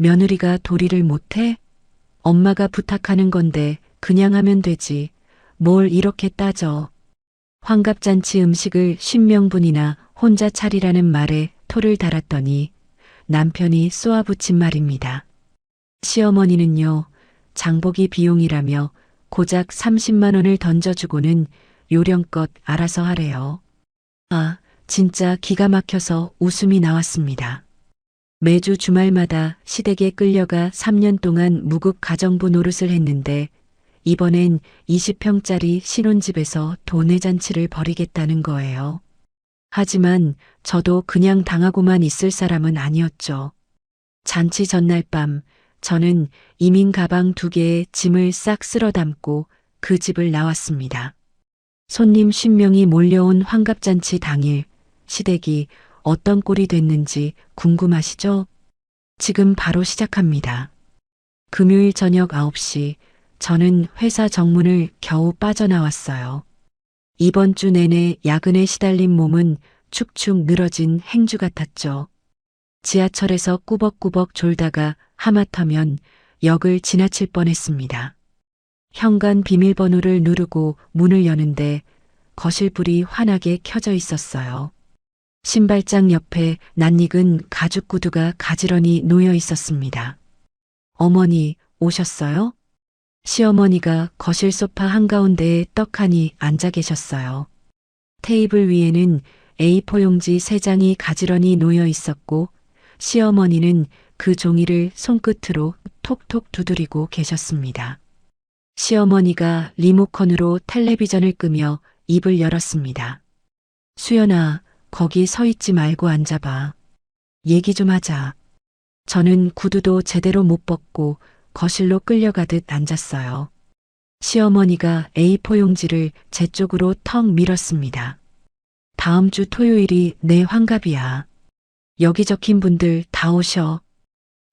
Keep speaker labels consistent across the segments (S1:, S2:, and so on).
S1: 며느리가 도리를 못해? 엄마가 부탁하는 건데 그냥 하면 되지. 뭘 이렇게 따져. 환갑잔치 음식을 10명분이나 혼자 차리라는 말에 토를 달았더니 남편이 쏘아붙인 말입니다. 시어머니는요, 장보기 비용이라며 고작 30만 원을 던져주고는 요령껏 알아서 하래요. 아, 진짜 기가 막혀서 웃음이 나왔습니다. 매주 주말마다 시댁에 끌려가 3년 동안 무급 가정부 노릇을 했는데 이번엔 20평짜리 신혼집에서 도내잔치를 벌이겠다는 거예요. 하지만 저도 그냥 당하고만 있을 사람은 아니었죠. 잔치 전날 밤 저는 이민 가방 2개에 짐을 싹 쓸어 담고 그 집을 나왔습니다. 손님 10명이 몰려온 환갑잔치 당일 시댁이 어떤 꼴이 됐는지 궁금하시죠? 지금 바로 시작합니다. 금요일 저녁 9시 저는 회사 정문을 겨우 빠져나왔어요. 이번 주 내내 야근에 시달린 몸은 축축 늘어진 행주 같았죠. 지하철에서 꾸벅꾸벅 졸다가 하마터면 역을 지나칠 뻔했습니다. 현관 비밀번호를 누르고 문을 여는데 거실 불이 환하게 켜져 있었어요. 신발장 옆에 낯익은 가죽 구두가 가지런히 놓여 있었습니다. 어머니 오셨어요? 시어머니가 거실 소파 한가운데에 떡하니 앉아 계셨어요. 테이블 위에는 A4 용지 3장이 가지런히 놓여 있었고 시어머니는 그 종이를 손끝으로 톡톡 두드리고 계셨습니다. 시어머니가 리모컨으로 텔레비전을 끄며 입을 열었습니다. 수연아, 거기 서 있지 말고 앉아봐. 얘기 좀 하자. 저는 구두도 제대로 못 벗고 거실로 끌려가듯 앉았어요. 시어머니가 A4 용지를 제 쪽으로 턱 밀었습니다. 다음 주 토요일이 내 환갑이야. 여기 적힌 분들 다 오셔.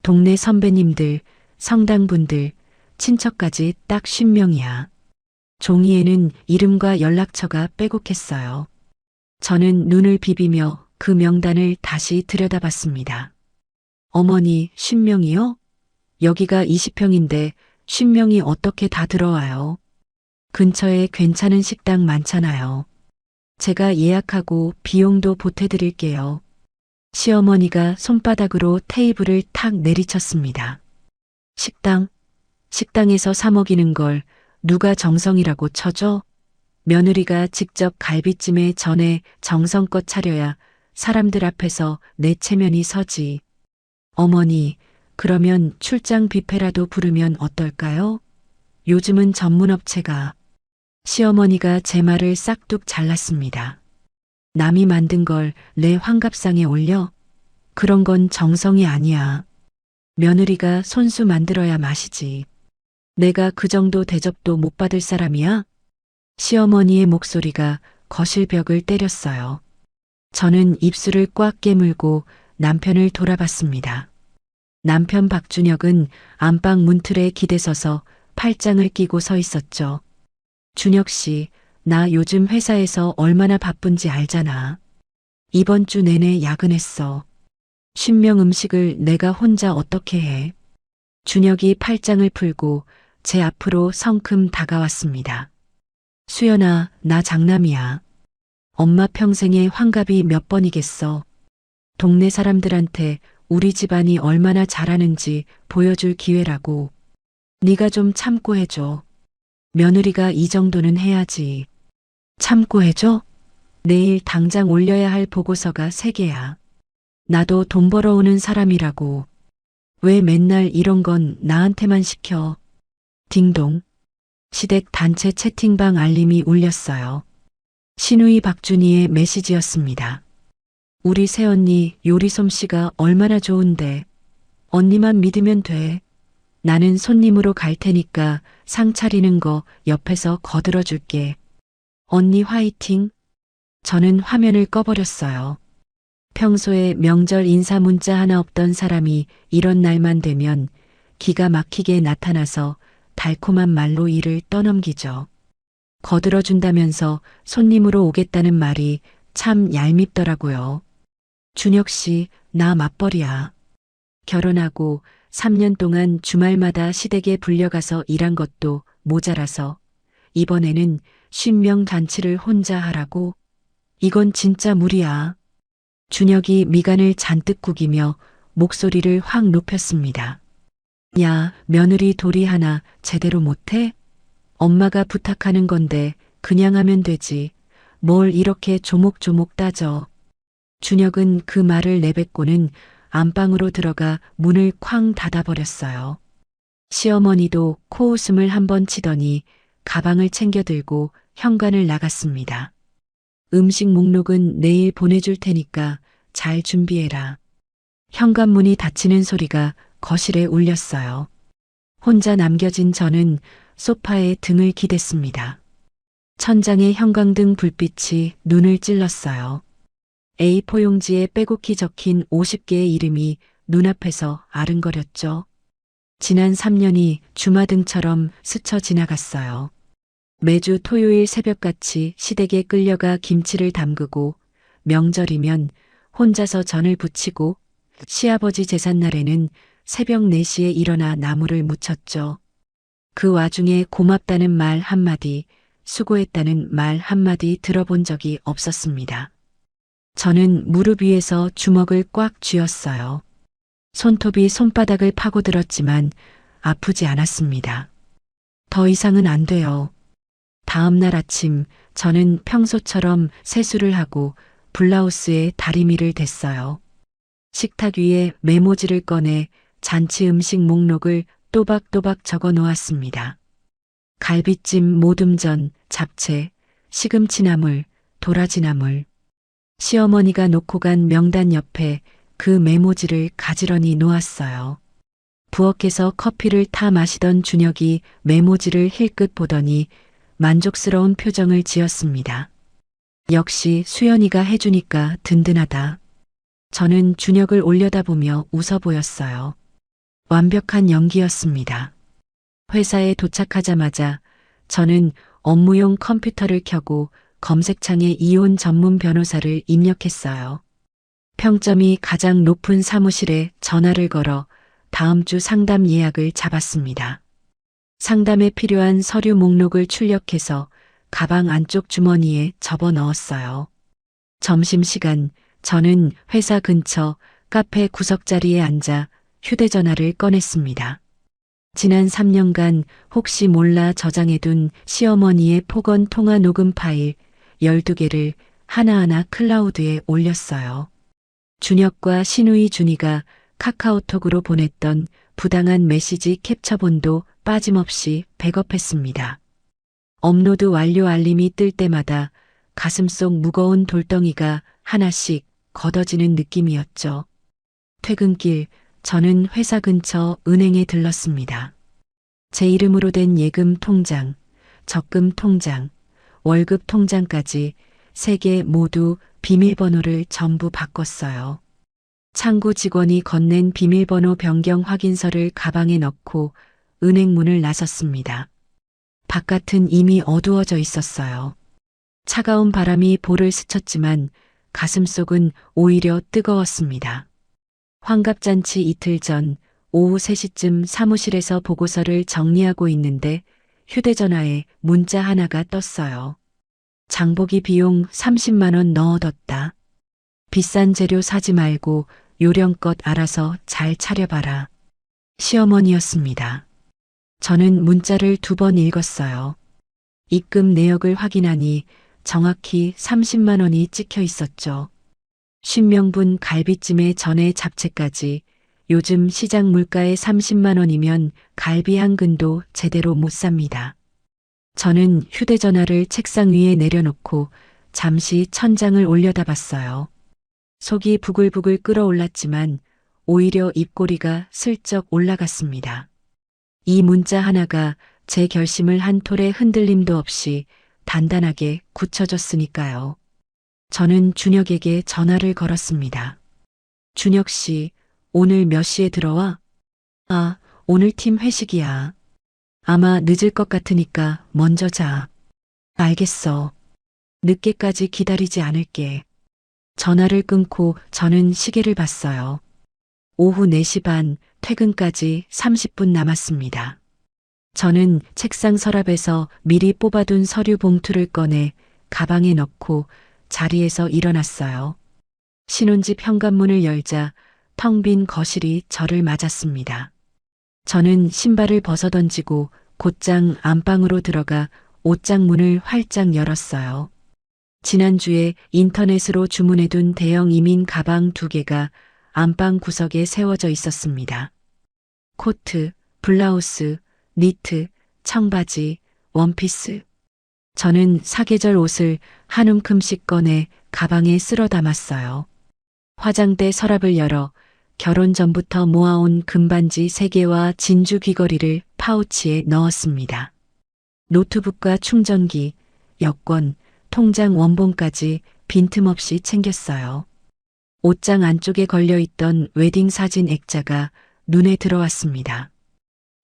S1: 동네 선배님들, 성당분들, 친척까지 딱 10명이야. 종이에는 이름과 연락처가 빼곡했어요. 저는 눈을 비비며 그 명단을 다시 들여다봤습니다. 어머니 10명이요? 여기가 20평인데 10명이 어떻게 다 들어와요? 근처에 괜찮은 식당 많잖아요. 제가 예약하고 비용도 보태드릴게요. 시어머니가 손바닥으로 테이블을 탁 내리쳤습니다. 식당에서 사 먹이는 걸 누가 정성이라고 쳐줘? 며느리가 직접 갈비찜에 전에 정성껏 차려야 사람들 앞에서 내 체면이 서지. 어머니, 그러면 출장 뷔페라도 부르면 어떨까요? 요즘은 전문업체가. 시어머니가 제 말을 싹둑 잘랐습니다. 남이 만든 걸 내 환갑상에 올려? 그런 건 정성이 아니야. 며느리가 손수 만들어야 맛이지. 내가 그 정도 대접도 못 받을 사람이야? 시어머니의 목소리가 거실 벽을 때렸어요. 저는 입술을 꽉 깨물고 남편을 돌아봤습니다. 남편 박준혁은 안방 문틀에 기대서서 팔짱을 끼고 서 있었죠. 준혁 씨, 나 요즘 회사에서 얼마나 바쁜지 알잖아. 이번 주 내내 야근했어. 10명 음식을 내가 혼자 어떻게 해. 준혁이 팔짱을 풀고 제 앞으로 성큼 다가왔습니다. 수연아, 나 장남이야. 엄마 평생에 환갑이 몇 번이겠어. 동네 사람들한테 우리 집안이 얼마나 잘하는지 보여줄 기회라고. 네가 좀 참고 해줘. 며느리가 이 정도는 해야지. 참고 해줘? 내일 당장 올려야 할 보고서가 3개야. 나도 돈 벌어오는 사람이라고. 왜 맨날 이런 건 나한테만 시켜. 딩동. 시댁 단체 채팅방 알림이 울렸어요. 신우이 박준희의 메시지였습니다. 우리 새언니 요리 솜씨가 얼마나 좋은데. 언니만 믿으면 돼. 나는 손님으로 갈 테니까 상 차리는 거 옆에서 거들어 줄게. 언니 화이팅. 저는 화면을 꺼버렸어요. 평소에 명절 인사 문자 하나 없던 사람이 이런 날만 되면 기가 막히게 나타나서 달콤한 말로 일을 떠넘기죠. 거들어준다면서 손님으로 오겠다는 말이 참 얄밉더라고요. 준혁 씨, 나 맞벌이야. 결혼하고 3년 동안 주말마다 시댁에 불려가서 일한 것도 모자라서 이번에는 쉰명 잔치를 혼자 하라고? 이건 진짜 무리야. 준혁이 미간을 잔뜩 구기며 목소리를 확 높였습니다. 야, 며느리 도리 하나 제대로 못해? 엄마가 부탁하는 건데 그냥 하면 되지. 뭘 이렇게 조목조목 따져. 준혁은 그 말을 내뱉고는 안방으로 들어가 문을 쾅 닫아버렸어요. 시어머니도 코웃음을 한번 치더니 가방을 챙겨 들고 현관을 나갔습니다. 음식 목록은 내일 보내줄 테니까 잘 준비해라. 현관문이 닫히는 소리가 거실에 울렸어요. 혼자 남겨진 저는 소파에 등을 기댔습니다. 천장의 형광등 불빛이 눈을 찔렀어요. A4 용지에 빼곡히 적힌 50개의 이름이 눈앞에서 아른거렸죠. 지난 3년이 주마등처럼 스쳐 지나갔어요. 매주 토요일 새벽같이 시댁에 끌려가 김치를 담그고 명절이면 혼자서 전을 부치고 시아버지 제삿날에는 새벽 4시에 일어나 나무를 묻혔죠. 그 와중에 고맙다는 말 한마디, 수고했다는 말 한마디 들어본 적이 없었습니다. 저는 무릎 위에서 주먹을 꽉 쥐었어요. 손톱이 손바닥을 파고들었지만 아프지 않았습니다. 더 이상은 안 돼요. 다음 날 아침 저는 평소처럼 세수를 하고 블라우스에 다리미를 댔어요. 식탁 위에 메모지를 꺼내 잔치 음식 목록을 또박또박 적어 놓았습니다. 갈비찜, 모듬전, 잡채, 시금치나물, 도라지나물. 시어머니가 놓고 간 명단 옆에 그 메모지를 가지런히 놓았어요. 부엌에서 커피를 타 마시던 준혁이 메모지를 힐끗 보더니 만족스러운 표정을 지었습니다. 역시 수연이가 해주니까 든든하다. 저는 준혁을 올려다보며 웃어 보였어요. 완벽한 연기였습니다. 회사에 도착하자마자 저는 업무용 컴퓨터를 켜고 검색창에 이혼 전문 변호사를 입력했어요. 평점이 가장 높은 사무실에 전화를 걸어 다음 주 상담 예약을 잡았습니다. 상담에 필요한 서류 목록을 출력해서 가방 안쪽 주머니에 접어 넣었어요. 점심시간 저는 회사 근처 카페 구석자리에 앉아 휴대전화를 꺼냈습니다. 지난 3년간 혹시 몰라 저장해둔 시어머니의 폭언 통화 녹음 파일 12개를 하나하나 클라우드에 올렸어요. 준혁과 시누이 준이가 카카오톡으로 보냈던 부당한 메시지 캡처본도 빠짐없이 백업했습니다. 업로드 완료 알림이 뜰 때마다 가슴속 무거운 돌덩이가 하나씩 걷어지는 느낌이었죠. 퇴근길 저는 회사 근처 은행에 들렀습니다. 제 이름으로 된 예금 통장, 적금 통장, 월급 통장까지 3개 모두 비밀번호를 전부 바꿨어요. 창구 직원이 건넨 비밀번호 변경 확인서를 가방에 넣고 은행 문을 나섰습니다. 바깥은 이미 어두워져 있었어요. 차가운 바람이 볼을 스쳤지만 가슴속은 오히려 뜨거웠습니다. 환갑잔치 이틀 전 오후 3시쯤 사무실에서 보고서를 정리하고 있는데 휴대전화에 문자 하나가 떴어요. 장보기 비용 30만 원 넣어뒀다. 비싼 재료 사지 말고 요령껏 알아서 잘 차려봐라. 시어머니였습니다. 저는 문자를 2번 읽었어요. 입금 내역을 확인하니 정확히 30만 원이 찍혀 있었죠. 50명분 갈비찜에 전에 잡채까지 요즘 시장 물가에 30만 원이면 갈비 한 근도 제대로 못 삽니다. 저는 휴대전화를 책상 위에 내려놓고 잠시 천장을 올려다봤어요. 속이 부글부글 끓어올랐지만 오히려 입꼬리가 슬쩍 올라갔습니다. 이 문자 하나가 제 결심을 한 톨의 흔들림도 없이 단단하게 굳혀줬으니까요. 저는 준혁에게 전화를 걸었습니다. 준혁 씨, 오늘 몇 시에 들어와? 아, 오늘 팀 회식이야. 아마 늦을 것 같으니까 먼저 자. 알겠어. 늦게까지 기다리지 않을게. 전화를 끊고 저는 시계를 봤어요. 오후 4시 반, 퇴근까지 30분 남았습니다. 저는 책상 서랍에서 미리 뽑아둔 서류 봉투를 꺼내 가방에 넣고 자리에서 일어났어요. 신혼집 현관문을 열자 텅 빈 거실이 저를 맞았습니다. 저는 신발을 벗어던지고 곧장 안방으로 들어가 옷장 문을 활짝 열었어요. 지난주에 인터넷으로 주문해둔 대형 이민 가방 2개가 안방 구석에 세워져 있었습니다. 코트, 블라우스, 니트, 청바지, 원피스. 저는 사계절 옷을 한 움큼씩 꺼내 가방에 쓸어 담았어요. 화장대 서랍을 열어 결혼 전부터 모아온 금반지 3개와 진주 귀걸이를 파우치에 넣었습니다. 노트북과 충전기, 여권, 통장 원본까지 빈틈없이 챙겼어요. 옷장 안쪽에 걸려있던 웨딩 사진 액자가 눈에 들어왔습니다.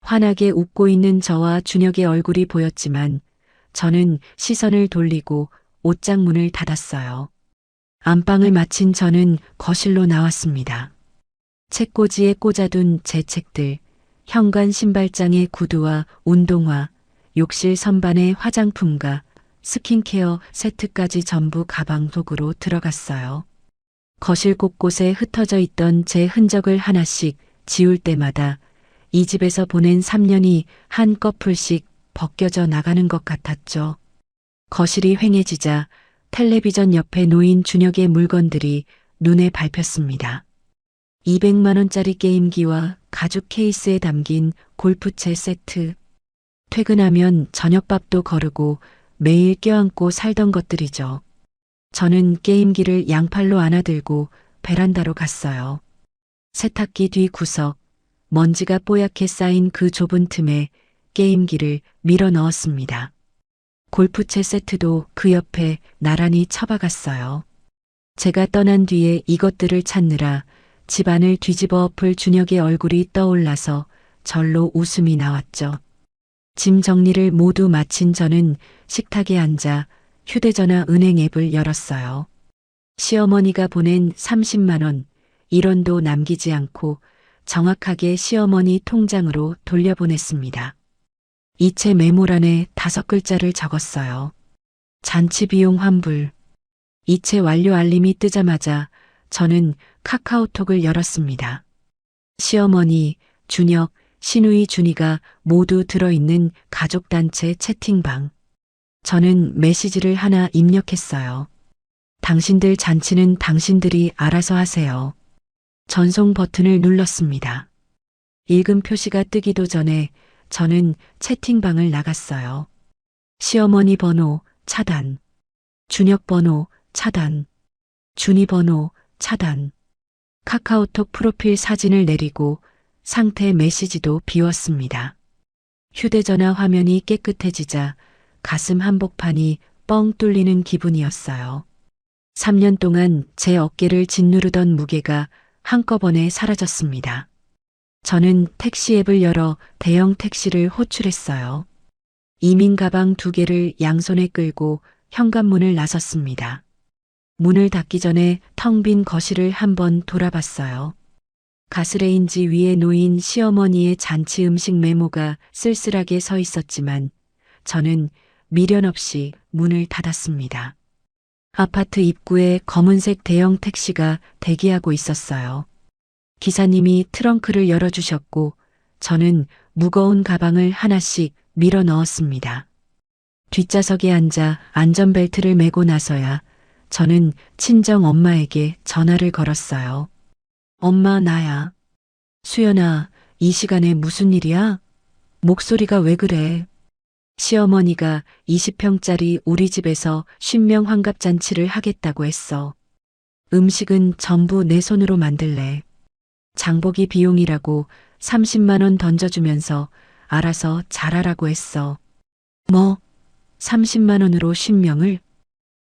S1: 환하게 웃고 있는 저와 준혁의 얼굴이 보였지만 저는 시선을 돌리고 옷장 문을 닫았어요. 안방을 마친 저는 거실로 나왔습니다. 책꽂이에 꽂아둔 제 책들, 현관 신발장의 구두와 운동화, 욕실 선반의 화장품과 스킨케어 세트까지 전부 가방 속으로 들어갔어요. 거실 곳곳에 흩어져 있던 제 흔적을 하나씩 지울 때마다 이 집에서 보낸 3년이 한꺼풀씩 벗겨져 나가는 것 같았죠. 거실이 휑해지자 텔레비전 옆에 놓인 준혁의 물건들이 눈에 밟혔습니다. 200만 원짜리 게임기와 가죽 케이스에 담긴 골프채 세트. 퇴근하면 저녁밥도 거르고 매일 껴안고 살던 것들이죠. 저는 게임기를 양팔로 안아들고 베란다로 갔어요. 세탁기 뒤 구석, 먼지가 뽀얗게 쌓인 그 좁은 틈에 게임기를 밀어 넣었습니다. 골프채 세트도 그 옆에 나란히 처박았어요. 제가 떠난 뒤에 이것들을 찾느라 집안을 뒤집어 엎을 준혁의 얼굴이 떠올라서 절로 웃음이 나왔죠. 짐 정리를 모두 마친 저는 식탁에 앉아 휴대전화 은행 앱을 열었어요. 시어머니가 보낸 30만 원, 1원도 남기지 않고 정확하게 시어머니 통장으로 돌려보냈습니다. 이체 메모란에 5글자를 적었어요. 잔치 비용 환불. 이체 완료 알림이 뜨자마자 저는 카카오톡을 열었습니다. 시어머니, 준혁, 시누이 준이가 모두 들어있는 가족단체 채팅방. 저는 메시지를 하나 입력했어요. 당신들 잔치는 당신들이 알아서 하세요. 전송 버튼을 눌렀습니다. 읽음 표시가 뜨기도 전에 저는 채팅방을 나갔어요. 시어머니 번호 차단, 준혁 번호 차단, 준이 번호 차단. 카카오톡 프로필 사진을 내리고 상태 메시지도 비웠습니다. 휴대전화 화면이 깨끗해지자 가슴 한복판이 뻥 뚫리는 기분이었어요. 3년 동안 제 어깨를 짓누르던 무게가 한꺼번에 사라졌습니다. 저는 택시 앱을 열어 대형 택시를 호출했어요. 이민 가방 2개를 양손에 끌고 현관문을 나섰습니다. 문을 닫기 전에 텅 빈 거실을 한번 돌아봤어요. 가스레인지 위에 놓인 시어머니의 잔치 음식 메모가 쓸쓸하게 서 있었지만 저는 미련 없이 문을 닫았습니다. 아파트 입구에 검은색 대형 택시가 대기하고 있었어요. 기사님이 트렁크를 열어주셨고 저는 무거운 가방을 하나씩 밀어 넣었습니다. 뒷좌석에 앉아 안전벨트를 매고 나서야 저는 친정 엄마에게 전화를 걸었어요. 엄마, 나야. 수연아, 이 시간에 무슨 일이야? 목소리가 왜 그래? 시어머니가 20평짜리 우리 집에서 신명 환갑잔치를 하겠다고 했어. 음식은 전부 내 손으로 만들래. 장보기 비용이라고 30만 원 던져주면서 알아서 잘하라고 했어. 뭐? 30만 원으로 신명을?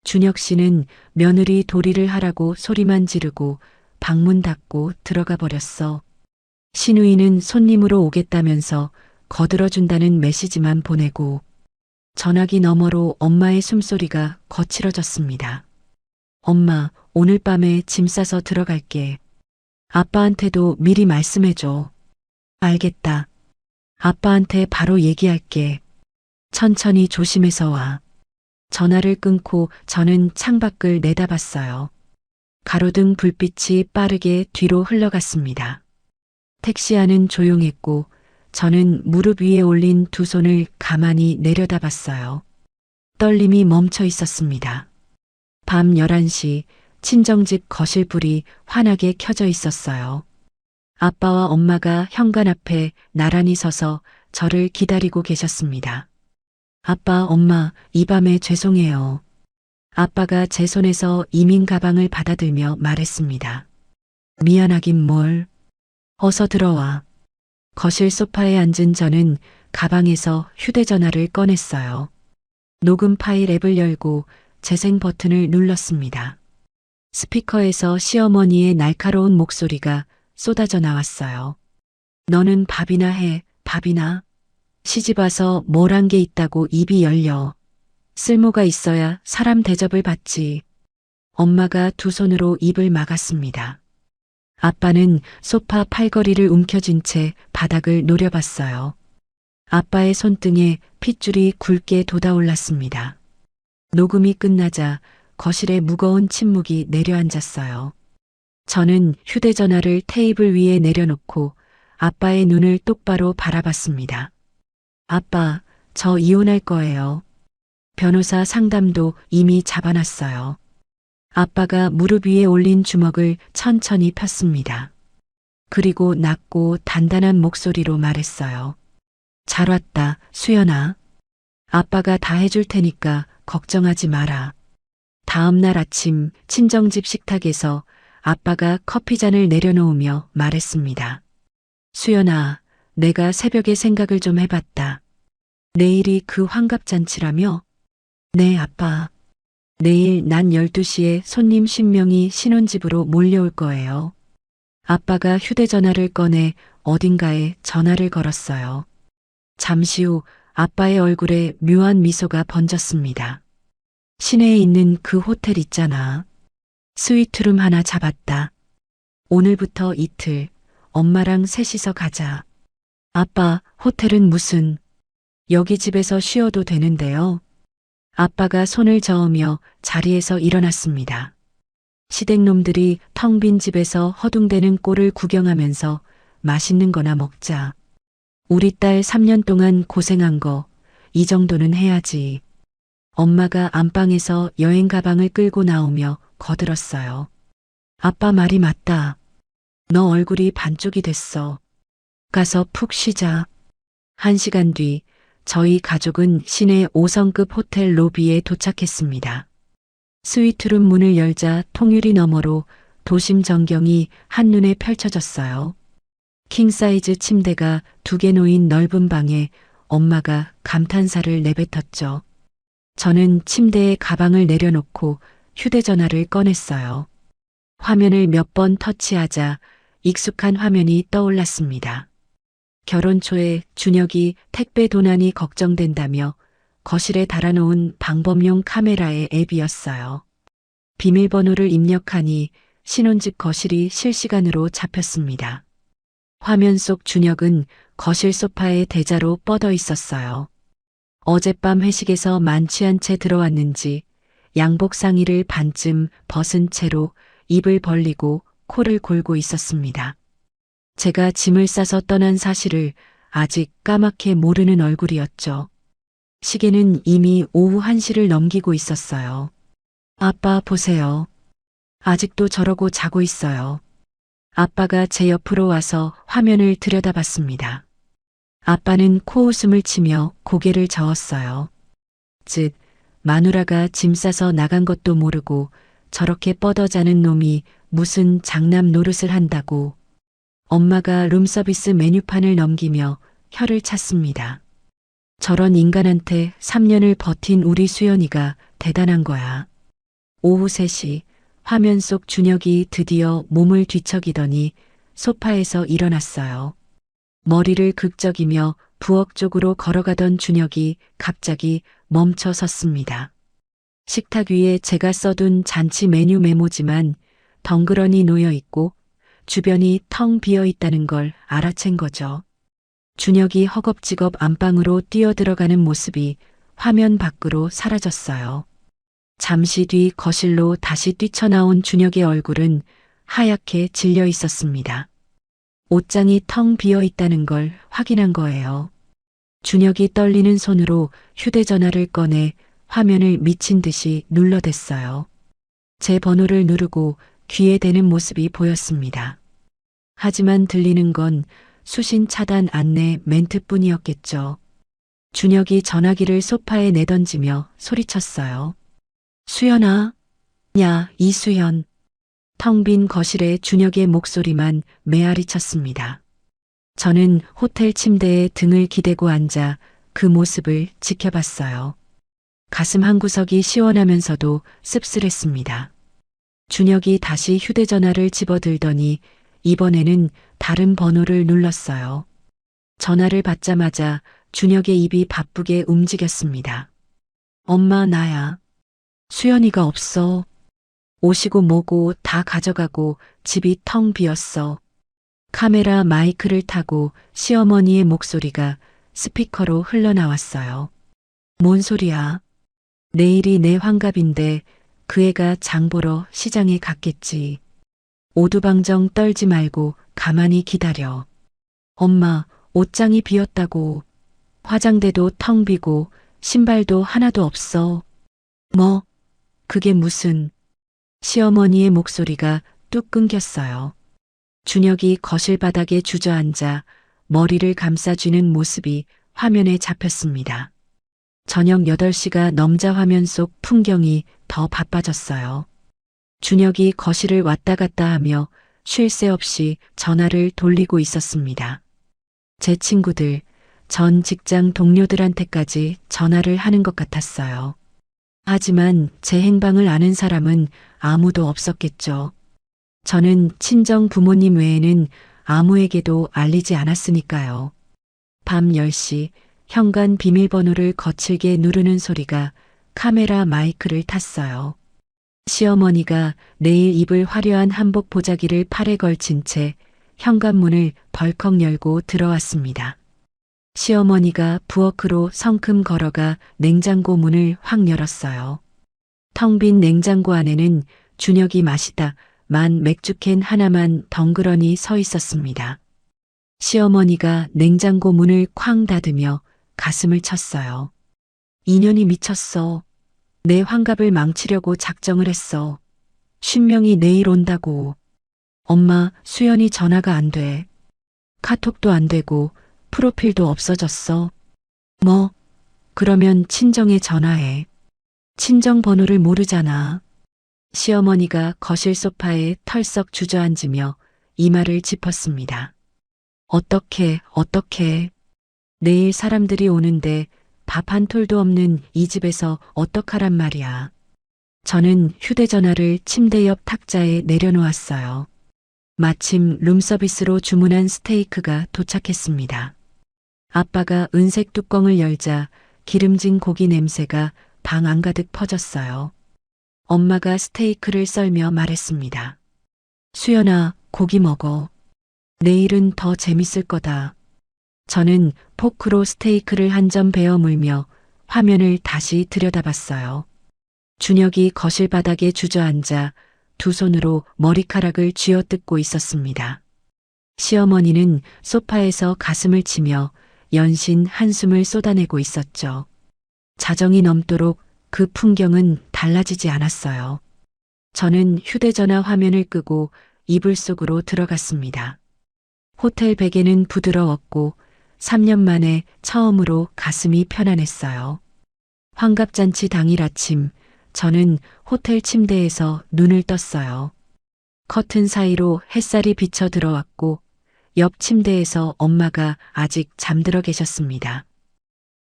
S1: 준혁 씨는 며느리 도리를 하라고 소리만 지르고 방문 닫고 들어가 버렸어. 시누이는 손님으로 오겠다면서 거들어준다는 메시지만 보내고 전화기 너머로 엄마의 숨소리가 거칠어졌습니다. 엄마, 오늘 밤에 짐 싸서 들어갈게. 아빠한테도 미리 말씀해줘. 알겠다. 아빠한테 바로 얘기할게. 천천히 조심해서 와. 전화를 끊고 저는 창밖을 내다봤어요. 가로등 불빛이 빠르게 뒤로 흘러갔습니다. 택시 안은 조용했고 저는 무릎 위에 올린 두 손을 가만히 내려다봤어요. 떨림이 멈춰 있었습니다. 밤 11시 친정집 거실불이 환하게 켜져 있었어요. 아빠와 엄마가 현관 앞에 나란히 서서 저를 기다리고 계셨습니다. 아빠, 엄마, 이 밤에 죄송해요. 아빠가 제 손에서 이민 가방을 받아들며 말했습니다. 미안하긴 뭘. 어서 들어와. 거실 소파에 앉은 저는 가방에서 휴대전화를 꺼냈어요. 녹음 파일 앱을 열고 재생 버튼을 눌렀습니다. 스피커에서 시어머니의 날카로운 목소리가 쏟아져 나왔어요. 너는 밥이나 해, 밥이나. 시집 와서 뭘 한 게 있다고 입이 열려. 쓸모가 있어야 사람 대접을 받지. 엄마가 두 손으로 입을 막았습니다. 아빠는 소파 팔걸이를 움켜쥔 채 바닥을 노려봤어요. 아빠의 손등에 핏줄이 굵게 돋아올랐습니다. 녹음이 끝나자 거실에 무거운 침묵이 내려앉았어요. 저는 휴대전화를 테이블 위에 내려놓고 아빠의 눈을 똑바로 바라봤습니다. 아빠, 저 이혼할 거예요. 변호사 상담도 이미 잡아놨어요. 아빠가 무릎 위에 올린 주먹을 천천히 폈습니다. 그리고 낮고 단단한 목소리로 말했어요. 잘 왔다, 수연아. 아빠가 다 해줄 테니까 걱정하지 마라. 다음 날 아침 친정집 식탁에서 아빠가 커피잔을 내려놓으며 말했습니다. 수연아, 내가 새벽에 생각을 좀 해봤다. 내일이 그 환갑잔치라며? 네, 아빠. 내일 낮 12시에 손님 10명이 신혼집으로 몰려올 거예요. 아빠가 휴대전화를 꺼내 어딘가에 전화를 걸었어요. 잠시 후 아빠의 얼굴에 묘한 미소가 번졌습니다. 시내에 있는 그 호텔 있잖아. 스위트룸 하나 잡았다. 오늘부터 이틀 엄마랑 셋이서 가자. 아빠, 호텔은 무슨? 여기 집에서 쉬어도 되는데요. 아빠가 손을 저으며 자리에서 일어났습니다. 시댁놈들이 텅 빈 집에서 허둥대는 꼴을 구경하면서 맛있는 거나 먹자. 우리 딸 3년 동안 고생한 거, 이 정도는 해야지. 엄마가 안방에서 여행 가방을 끌고 나오며 거들었어요. 아빠 말이 맞다. 너 얼굴이 반쪽이 됐어. 가서 푹 쉬자. 1시간 뒤 저희 가족은 시내 5성급 호텔 로비에 도착했습니다. 스위트룸 문을 열자 통유리 너머로 도심 전경이 한눈에 펼쳐졌어요. 킹사이즈 침대가 2개 놓인 넓은 방에 엄마가 감탄사를 내뱉었죠. 저는 침대에 가방을 내려놓고 휴대전화를 꺼냈어요. 화면을 몇 번 터치하자 익숙한 화면이 떠올랐습니다. 결혼 초에 준혁이 택배 도난이 걱정된다며 거실에 달아놓은 방범용 카메라의 앱이었어요. 비밀번호를 입력하니 신혼집 거실이 실시간으로 잡혔습니다. 화면 속 준혁은 거실 소파에 대자로 뻗어 있었어요. 어젯밤 회식에서 만취한 채 들어왔는지 양복 상의를 반쯤 벗은 채로 입을 벌리고 코를 골고 있었습니다. 제가 짐을 싸서 떠난 사실을 아직 까맣게 모르는 얼굴이었죠. 시계는 이미 오후 1시를 넘기고 있었어요. 아빠 보세요. 아직도 저러고 자고 있어요. 아빠가 제 옆으로 와서 화면을 들여다봤습니다. 아빠는 코웃음을 치며 고개를 저었어요. 즉, 마누라가 짐 싸서 나간 것도 모르고 저렇게 뻗어 자는 놈이 무슨 장남 노릇을 한다고. 엄마가 룸서비스 메뉴판을 넘기며 혀를 찼습니다. 저런 인간한테 3년을 버틴 우리 수연이가 대단한 거야. 오후 3시 화면 속 준혁이 드디어 몸을 뒤척이더니 소파에서 일어났어요. 머리를 극적이며 부엌 쪽으로 걸어가던 준혁이 갑자기 멈춰 섰습니다. 식탁 위에 제가 써둔 잔치 메뉴 메모지만 덩그러니 놓여 있고 주변이 텅 비어 있다는 걸 알아챈 거죠. 준혁이 허겁지겁 안방으로 뛰어들어가는 모습이 화면 밖으로 사라졌어요. 잠시 뒤 거실로 다시 뛰쳐나온 준혁의 얼굴은 하얗게 질려 있었습니다. 옷장이 텅 비어 있다는 걸 확인한 거예요. 준혁이 떨리는 손으로 휴대전화를 꺼내 화면을 미친 듯이 눌러댔어요. 제 번호를 누르고 귀에 대는 모습이 보였습니다. 하지만 들리는 건 수신 차단 안내 멘트뿐이었겠죠. 준혁이 전화기를 소파에 내던지며 소리쳤어요. 수연아. 야, 이수연. 텅 빈 거실에 준혁의 목소리만 메아리 쳤습니다. 저는 호텔 침대에 등을 기대고 앉아 그 모습을 지켜봤어요. 가슴 한구석이 시원하면서도 씁쓸했습니다. 준혁이 다시 휴대전화를 집어들더니 이번에는 다른 번호를 눌렀어요. 전화를 받자마자 준혁의 입이 바쁘게 움직였습니다. 엄마, 나야. 수연이가 없어. 옷이고 뭐고 다 가져가고 집이 텅 비었어. 카메라 마이크를 타고 시어머니의 목소리가 스피커로 흘러나왔어요. 뭔 소리야? 내일이 내 환갑인데 그 애가 장 보러 시장에 갔겠지. 오두방정 떨지 말고 가만히 기다려. 엄마, 옷장이 비었다고. 화장대도 텅 비고 신발도 하나도 없어. 뭐? 그게 무슨... 시어머니의 목소리가 뚝 끊겼어요. 준혁이 거실 바닥에 주저앉아 머리를 감싸쥐는 모습이 화면에 잡혔습니다. 저녁 8시가 넘자 화면 속 풍경이 더 바빠졌어요. 준혁이 거실을 왔다 갔다 하며 쉴 새 없이 전화를 돌리고 있었습니다. 제 친구들, 전 직장 동료들한테까지 전화를 하는 것 같았어요. 하지만 제 행방을 아는 사람은 아무도 없었겠죠. 저는 친정 부모님 외에는 아무에게도 알리지 않았으니까요. 밤 10시 현관 비밀번호를 거칠게 누르는 소리가 카메라 마이크를 탔어요. 시어머니가 내일 입을 화려한 한복 보자기를 팔에 걸친 채 현관문을 벌컥 열고 들어왔습니다. 시어머니가 부엌으로 성큼 걸어가 냉장고 문을 확 열었어요. 텅 빈 냉장고 안에는 준혁이 마시다 만 맥주캔 하나만 덩그러니 서 있었습니다. 시어머니가 냉장고 문을 쾅 닫으며 가슴을 쳤어요. 인연이 미쳤어. 내 환갑을 망치려고 작정을 했어. 신명이 내일 온다고. 엄마, 수연이 전화가 안 돼. 카톡도 안 되고 프로필도 없어졌어. 뭐? 그러면 친정에 전화해. 친정 번호를 모르잖아. 시어머니가 거실 소파에 털썩 주저앉으며 이마를 짚었습니다. 어떻게. 내일 사람들이 오는데 밥 한 톨도 없는 이 집에서 어떡하란 말이야. 저는 휴대전화를 침대 옆 탁자에 내려놓았어요. 마침 룸서비스로 주문한 스테이크가 도착했습니다. 아빠가 은색 뚜껑을 열자 기름진 고기 냄새가 방 안가득 퍼졌어요. 엄마가 스테이크를 썰며 말했습니다. 수연아, 고기 먹어. 내일은 더 재밌을 거다. 저는 포크로 스테이크를 한 점 베어 물며 화면을 다시 들여다봤어요. 준혁이 거실 바닥에 주저앉아 두 손으로 머리카락을 쥐어뜯고 있었습니다. 시어머니는 소파에서 가슴을 치며 연신 한숨을 쏟아내고 있었죠. 자정이 넘도록 그 풍경은 달라지지 않았어요. 저는 휴대전화 화면을 끄고 이불 속으로 들어갔습니다. 호텔 베개는 부드러웠고 3년 만에 처음으로 가슴이 편안했어요. 환갑잔치 당일 아침, 저는 호텔 침대에서 눈을 떴어요. 커튼 사이로 햇살이 비쳐 들어왔고 옆 침대에서 엄마가 아직 잠들어 계셨습니다.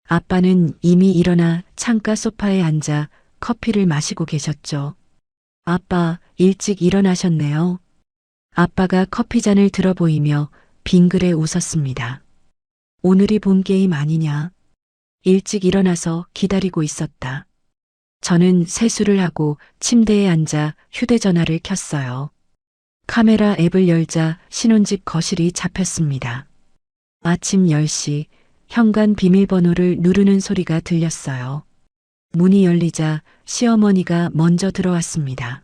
S1: 아빠는 이미 일어나 창가 소파에 앉아 커피를 마시고 계셨죠. 아빠, 일찍 일어나셨네요. 아빠가 커피잔을 들어 보이며 빙그레 웃었습니다. 오늘이 본 게임 아니냐. 일찍 일어나서 기다리고 있었다. 저는 세수를 하고 침대에 앉아 휴대전화를 켰어요. 카메라 앱을 열자 신혼집 거실이 잡혔습니다. 아침 10시 현관 비밀번호를 누르는 소리가 들렸어요. 문이 열리자 시어머니가 먼저 들어왔습니다.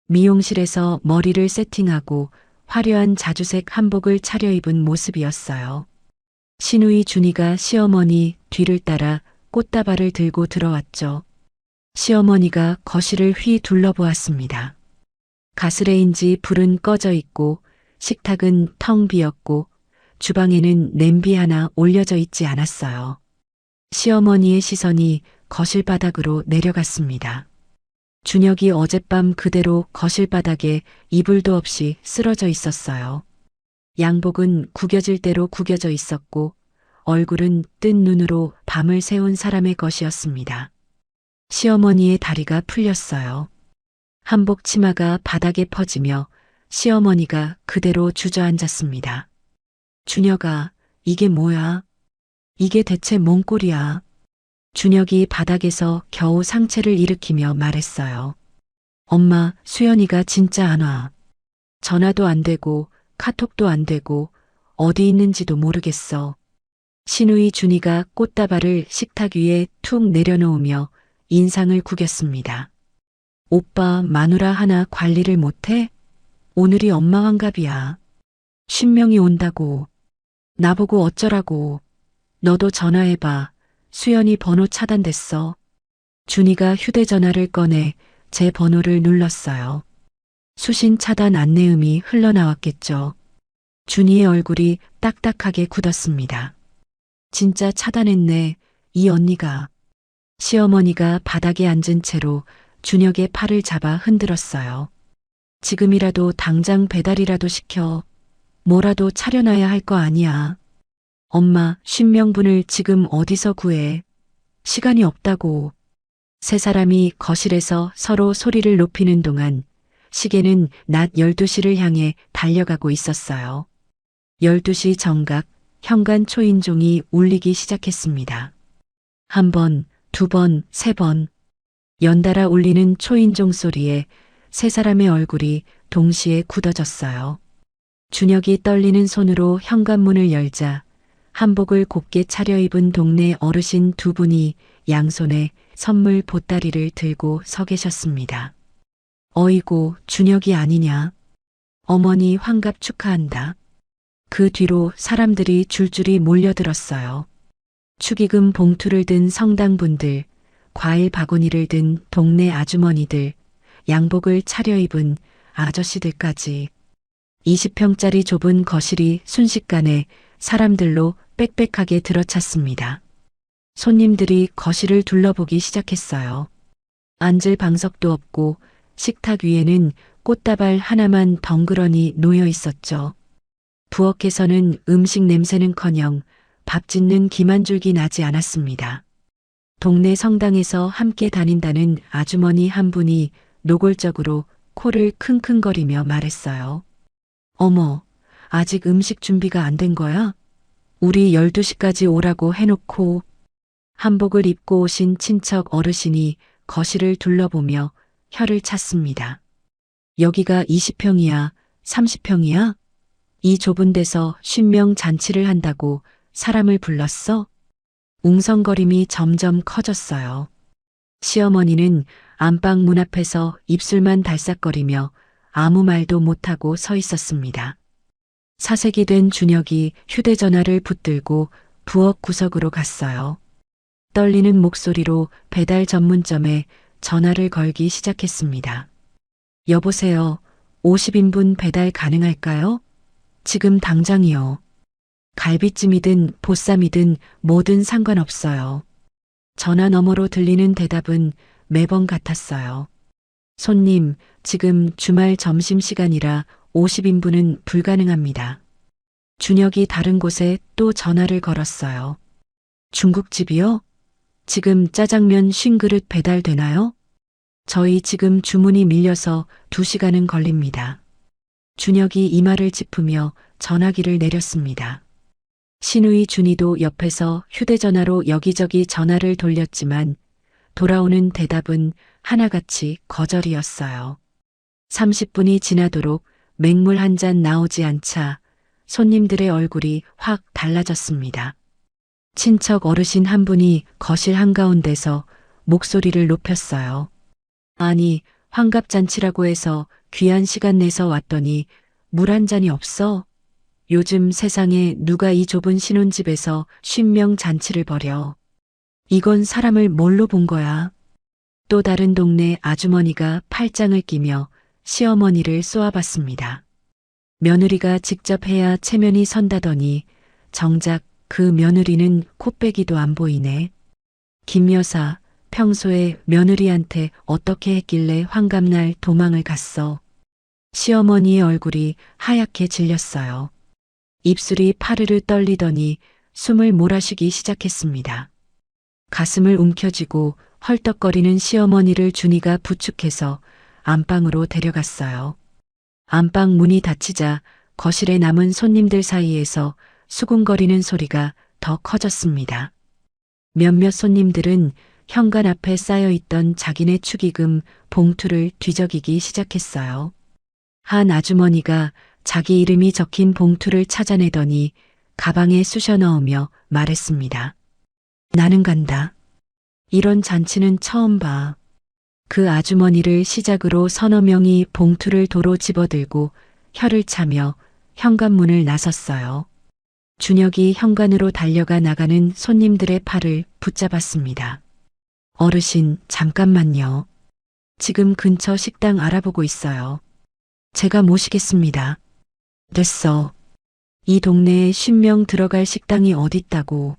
S1: 미용실에서 머리를 세팅하고 화려한 자주색 한복을 차려입은 모습이었어요. 시누이 준이가 시어머니 뒤를 따라 꽃다발을 들고 들어왔죠. 시어머니가 거실을 휘 둘러보았습니다. 가스레인지 불은 꺼져 있고 식탁은 텅 비었고 주방에는 냄비 하나 올려져 있지 않았어요. 시어머니의 시선이 거실 바닥으로 내려갔습니다. 준혁이 어젯밤 그대로 거실 바닥에 이불도 없이 쓰러져 있었어요. 양복은 구겨질 대로 구겨져 있었고 얼굴은 뜬 눈으로 밤을 새운 사람의 것이었습니다. 시어머니의 다리가 풀렸어요. 한복 치마가 바닥에 퍼지며 시어머니가 그대로 주저앉았습니다. 준혁아, 이게 뭐야? 이게 대체 뭔 꼴이야? 준혁이 바닥에서 겨우 상체를 일으키며 말했어요. 엄마, 수연이가 진짜 안 와. 전화도 안 되고 카톡도 안 되고 어디 있는지도 모르겠어. 시누이 준이가 꽃다발을 식탁 위에 툭 내려놓으며 인상을 구겼습니다. 오빠, 마누라 하나 관리를 못해? 오늘이 엄마 환갑이야. 신명이 온다고. 나보고 어쩌라고. 너도 전화해봐. 수연이 번호 차단됐어. 준이가 휴대전화를 꺼내 제 번호를 눌렀어요. 수신 차단 안내음이 흘러나왔겠죠. 준이의 얼굴이 딱딱하게 굳었습니다. 진짜 차단했네, 이 언니가. 시어머니가 바닥에 앉은 채로 준혁의 팔을 잡아 흔들었어요. 지금이라도 당장 배달이라도 시켜. 뭐라도 차려놔야 할 거 아니야. 엄마, 신명분을 지금 어디서 구해? 시간이 없다고. 세 사람이 거실에서 서로 소리를 높이는 동안 시계는 낮 12시를 향해 달려가고 있었어요. 12시 정각 현관 초인종이 울리기 시작했습니다. 한 번, 두 번, 세 번. 연달아 울리는 초인종 소리에 세 사람의 얼굴이 동시에 굳어졌어요. 준혁이 떨리는 손으로 현관문을 열자 한복을 곱게 차려입은 동네 어르신 두 분이 양손에 선물 보따리를 들고 서 계셨습니다. 어이구, 준혁이 아니냐. 어머니 환갑 축하한다. 그 뒤로 사람들이 줄줄이 몰려들었어요. 축의금 봉투를 든 성당분들, 과일 바구니를 든 동네 아주머니들, 양복을 차려입은 아저씨들까지. 20평짜리 좁은 거실이 순식간에 사람들로 빽빽하게 들어찼습니다. 손님들이 거실을 둘러보기 시작했어요. 앉을 방석도 없고 식탁 위에는 꽃다발 하나만 덩그러니 놓여 있었죠. 부엌에서는 음식 냄새는커녕 밥 짓는 김 한 줄기 나지 않았습니다. 동네 성당에서 함께 다닌다는 아주머니 한 분이 노골적으로 코를 킁킁거리며 말했어요. 어머, 아직 음식 준비가 안 된 거야? 우리 12시까지 오라고 해놓고. 한복을 입고 오신 친척 어르신이 거실을 둘러보며 혀를 찼습니다. 여기가 20평이야, 30평이야? 이 좁은 데서 쉰명 잔치를 한다고 사람을 불렀어? 웅성거림이 점점 커졌어요. 시어머니는 안방 문 앞에서 입술만 달싹거리며 아무 말도 못하고 서 있었습니다. 사색이 된 준혁이 휴대전화를 붙들고 부엌 구석으로 갔어요. 떨리는 목소리로 배달 전문점에 전화를 걸기 시작했습니다. 여보세요. 50인분 배달 가능할까요? 지금 당장이요. 갈비찜이든 보쌈이든 뭐든 상관없어요. 전화 너머로 들리는 대답은 매번 같았어요. 손님, 지금 주말 점심시간이라 50인분은 불가능합니다. 준혁이 다른 곳에 또 전화를 걸었어요. 중국집이요? 지금 짜장면 50그릇 배달되나요? 저희 지금 주문이 밀려서 2시간은 걸립니다. 준혁이 이마를 짚으며 전화기를 내렸습니다. 시누이 준이도 옆에서 휴대전화로 여기저기 전화를 돌렸지만 돌아오는 대답은 하나같이 거절이었어요. 30분이 지나도록 맹물 한 잔 나오지 않자 손님들의 얼굴이 확 달라졌습니다. 친척 어르신 한 분이 거실 한가운데서 목소리를 높였어요. 아니, 환갑잔치라고 해서 귀한 시간 내서 왔더니 물 한 잔이 없어? 요즘 세상에 누가 이 좁은 신혼집에서 쉰명 잔치를 벌여. 이건 사람을 뭘로 본 거야? 또 다른 동네 아주머니가 팔짱을 끼며 시어머니를 쏘아봤습니다. 며느리가 직접 해야 체면이 선다더니 정작 그 며느리는 코빼기도 안 보이네. 김 여사, 평소에 며느리한테 어떻게 했길래 환갑날 도망을 갔어? 시어머니의 얼굴이 하얗게 질렸어요. 입술이 파르르 떨리더니 숨을 몰아쉬기 시작했습니다. 가슴을 움켜쥐고 헐떡거리는 시어머니를 준이가 부축해서 안방으로 데려갔어요. 안방 문이 닫히자 거실에 남은 손님들 사이에서 수군거리는 소리가 더 커졌습니다. 몇몇 손님들은 현관 앞에 쌓여있던 자기네 축의금 봉투를 뒤적이기 시작했어요. 한 아주머니가 자기 이름이 적힌 봉투를 찾아내더니 가방에 쑤셔 넣으며 말했습니다. 나는 간다. 이런 잔치는 처음 봐. 그 아주머니를 시작으로 서너 명이 봉투를 도로 집어들고 혀를 차며 현관문을 나섰어요. 준혁이 현관으로 달려가 나가는 손님들의 팔을 붙잡았습니다. 어르신, 잠깐만요. 지금 근처 식당 알아보고 있어요. 제가 모시겠습니다. 됐어. 이 동네에 50명 들어갈 식당이 어딨다고.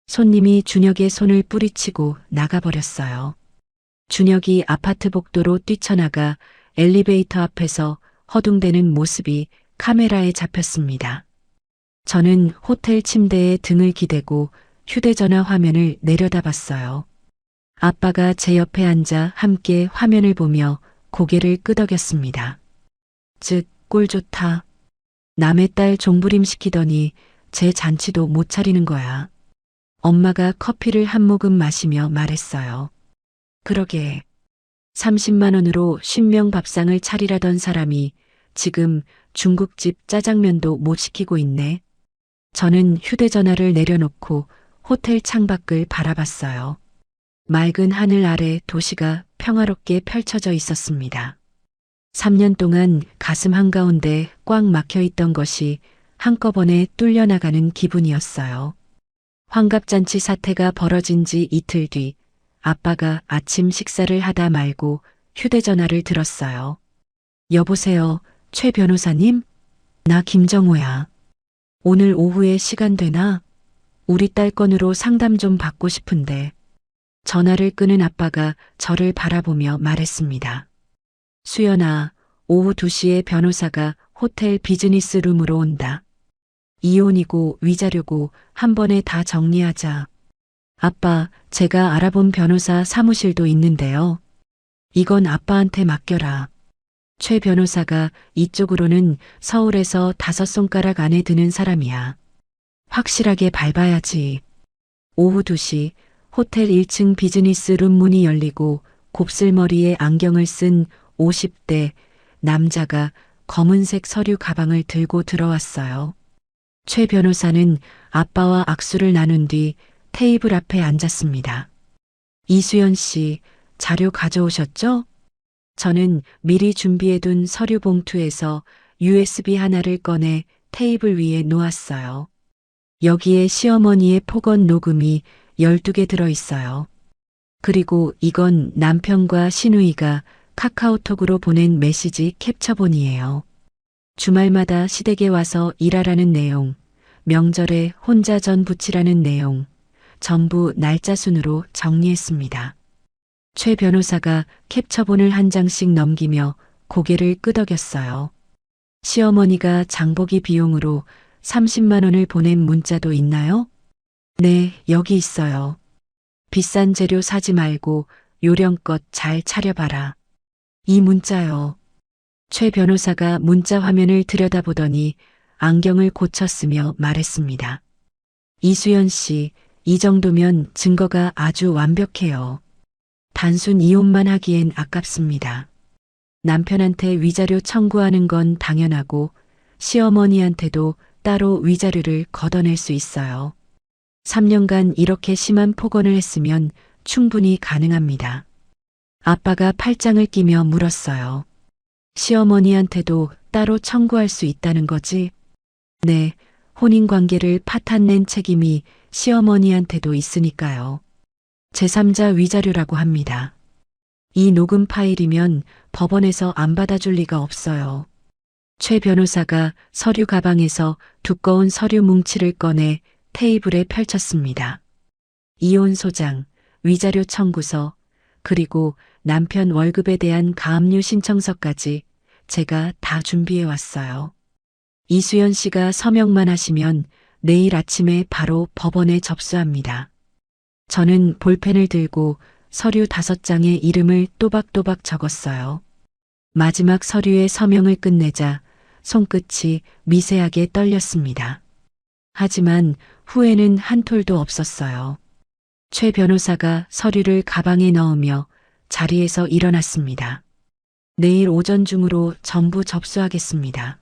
S1: 손님이 준혁의 손을 뿌리치고 나가버렸어요. 준혁이 아파트 복도로 뛰쳐나가 엘리베이터 앞에서 허둥대는 모습이 카메라에 잡혔습니다. 저는 호텔 침대에 등을 기대고 휴대전화 화면을 내려다봤어요. 아빠가 제 옆에 앉아 함께 화면을 보며 고개를 끄덕였습니다. 즉, 꼴 좋다. 남의 딸 종부림 시키더니 제 잔치도 못 차리는 거야. 엄마가 커피를 한 모금 마시며 말했어요. 그러게. 30만 원으로 50명 밥상을 차리라던 사람이 지금 중국집 짜장면도 못 시키고 있네. 저는 휴대전화를 내려놓고 호텔 창밖을 바라봤어요. 맑은 하늘 아래 도시가 평화롭게 펼쳐져 있었습니다. 3년 동안 가슴 한가운데 꽉 막혀 있던 것이 한꺼번에 뚫려나가는 기분이었어요. 환갑잔치 사태가 벌어진 지 이틀 뒤 아빠가 아침 식사를 하다 말고 휴대전화를 들었어요. 여보세요, 최 변호사님? 나 김정호야. 오늘 오후에 시간 되나? 우리 딸 건으로 상담 좀 받고 싶은데. 전화를 끄는 아빠가 저를 바라보며 말했습니다. 수연아, 오후 2시에 변호사가 호텔 비즈니스 룸으로 온다. 이혼이고 위자료고 한 번에 다 정리하자. 아빠, 제가 알아본 변호사 사무실도 있는데요. 이건 아빠한테 맡겨라. 최 변호사가 이쪽으로는 서울에서 5손가락 안에 드는 사람이야. 확실하게 밟아야지. 오후 2시 호텔 1층 비즈니스 룸 문이 열리고 곱슬머리에 안경을 쓴 50대 남자가 검은색 서류 가방을 들고 들어왔어요. 최 변호사는 아빠와 악수를 나눈 뒤 테이블 앞에 앉았습니다. 이수연 씨, 자료 가져오셨죠? 저는 미리 준비해둔 서류 봉투에서 USB 하나를 꺼내 테이블 위에 놓았어요. 여기에 시어머니의 폭언 녹음이 12개 들어있어요. 그리고 이건 남편과 시누이가 카카오톡으로 보낸 메시지 캡처본이에요. 주말마다 시댁에 와서 일하라는 내용, 명절에 혼자 전 부치라는 내용, 전부 날짜 순으로 정리했습니다. 최 변호사가 캡처본을 한 장씩 넘기며 고개를 끄덕였어요. 시어머니가 장보기 비용으로 30만 원을 보낸 문자도 있나요? 네, 여기 있어요. 비싼 재료 사지 말고 요령껏 잘 차려봐라. 이 문자요. 최 변호사가 문자 화면을 들여다보더니 안경을 고쳤으며 말했습니다. 이수연 씨, 이 정도면 증거가 아주 완벽해요. 단순 이혼만 하기엔 아깝습니다. 남편한테 위자료 청구하는 건 당연하고 시어머니한테도 따로 위자료를 걷어낼 수 있어요. 3년간 이렇게 심한 폭언을 했으면 충분히 가능합니다. 아빠가 팔짱을 끼며 물었어요. 시어머니한테도 따로 청구할 수 있다는 거지? 네, 혼인관계를 파탄낸 책임이 시어머니한테도 있으니까요. 제3자 위자료라고 합니다. 이 녹음 파일이면 법원에서 안 받아줄 리가 없어요. 최 변호사가 서류 가방에서 두꺼운 서류 뭉치를 꺼내 테이블에 펼쳤습니다. 이혼 소장, 위자료 청구서, 그리고 남편 월급에 대한 가압류 신청서까지 제가 다 준비해 왔어요. 이수연 씨가 서명만 하시면 내일 아침에 바로 법원에 접수합니다. 저는 볼펜을 들고 서류 5장에 이름을 또박또박 적었어요. 마지막 서류의 서명을 끝내자 손끝이 미세하게 떨렸습니다. 하지만 후회는 한 톨도 없었어요. 최 변호사가 서류를 가방에 넣으며 자리에서 일어났습니다. 내일 오전 중으로 전부 접수하겠습니다.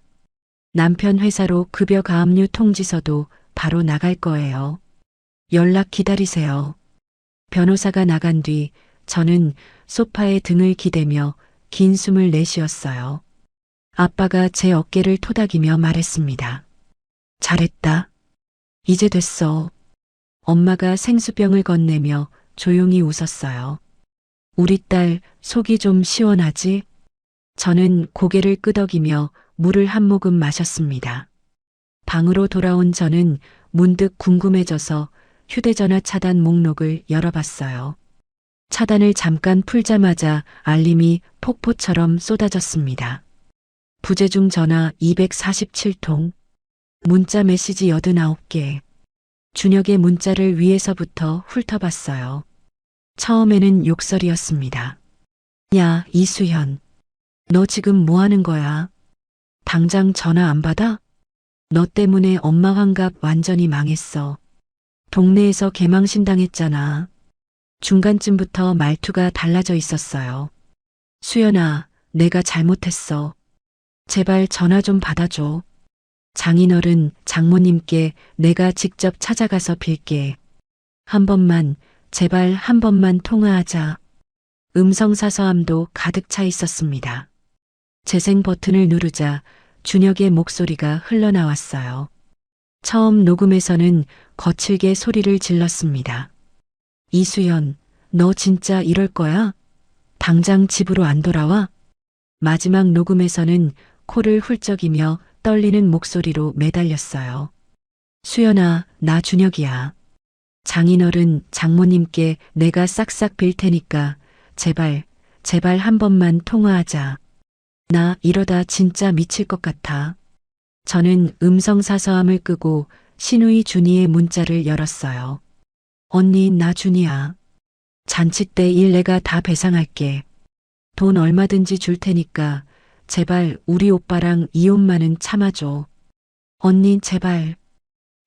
S1: 남편 회사로 급여 가압류 통지서도 바로 나갈 거예요. 연락 기다리세요. 변호사가 나간 뒤 저는 소파에 등을 기대며 긴 숨을 내쉬었어요. 아빠가 제 어깨를 토닥이며 말했습니다. 잘했다. 이제 됐어. 엄마가 생수병을 건네며 조용히 웃었어요. 우리 딸 속이 좀 시원하지? 저는 고개를 끄덕이며 물을 한 모금 마셨습니다. 방으로 돌아온 저는 문득 궁금해져서 휴대전화 차단 목록을 열어봤어요. 차단을 잠깐 풀자마자 알림이 폭포처럼 쏟아졌습니다. 부재중 전화 247통, 문자 메시지 89개. 준혁의 문자를 위에서부터 훑어봤어요. 처음에는 욕설이었습니다. 야, 이수현. 너 지금 뭐 하는 거야? 당장 전화 안 받아? 너 때문에 엄마 환갑 완전히 망했어. 동네에서 개망신 당했잖아. 중간쯤부터 말투가 달라져 있었어요. 수연아, 내가 잘못했어. 제발 전화 좀 받아줘. 장인어른, 장모님께 내가 직접 찾아가서 빌게. 한 번만, 제발 한 번만 통화하자. 음성사서함도 가득 차 있었습니다. 재생 버튼을 누르자 준혁의 목소리가 흘러나왔어요. 처음 녹음에서는 거칠게 소리를 질렀습니다. 이수연, 너 진짜 이럴 거야? 당장 집으로 안 돌아와? 마지막 녹음에서는 코를 훌쩍이며 떨리는 목소리로 매달렸어요. 수연아, 나 준혁이야. 장인어른, 장모님께 내가 싹싹 빌 테니까 제발, 제발 한 번만 통화하자. 나 이러다 진짜 미칠 것 같아. 저는 음성사서함을 끄고 신우이 준이의 문자를 열었어요. 언니, 나 준이야. 잔치 때 일 내가 다 배상할게. 돈 얼마든지 줄 테니까 제발 우리 오빠랑 이혼만은 참아줘. 언니, 제발.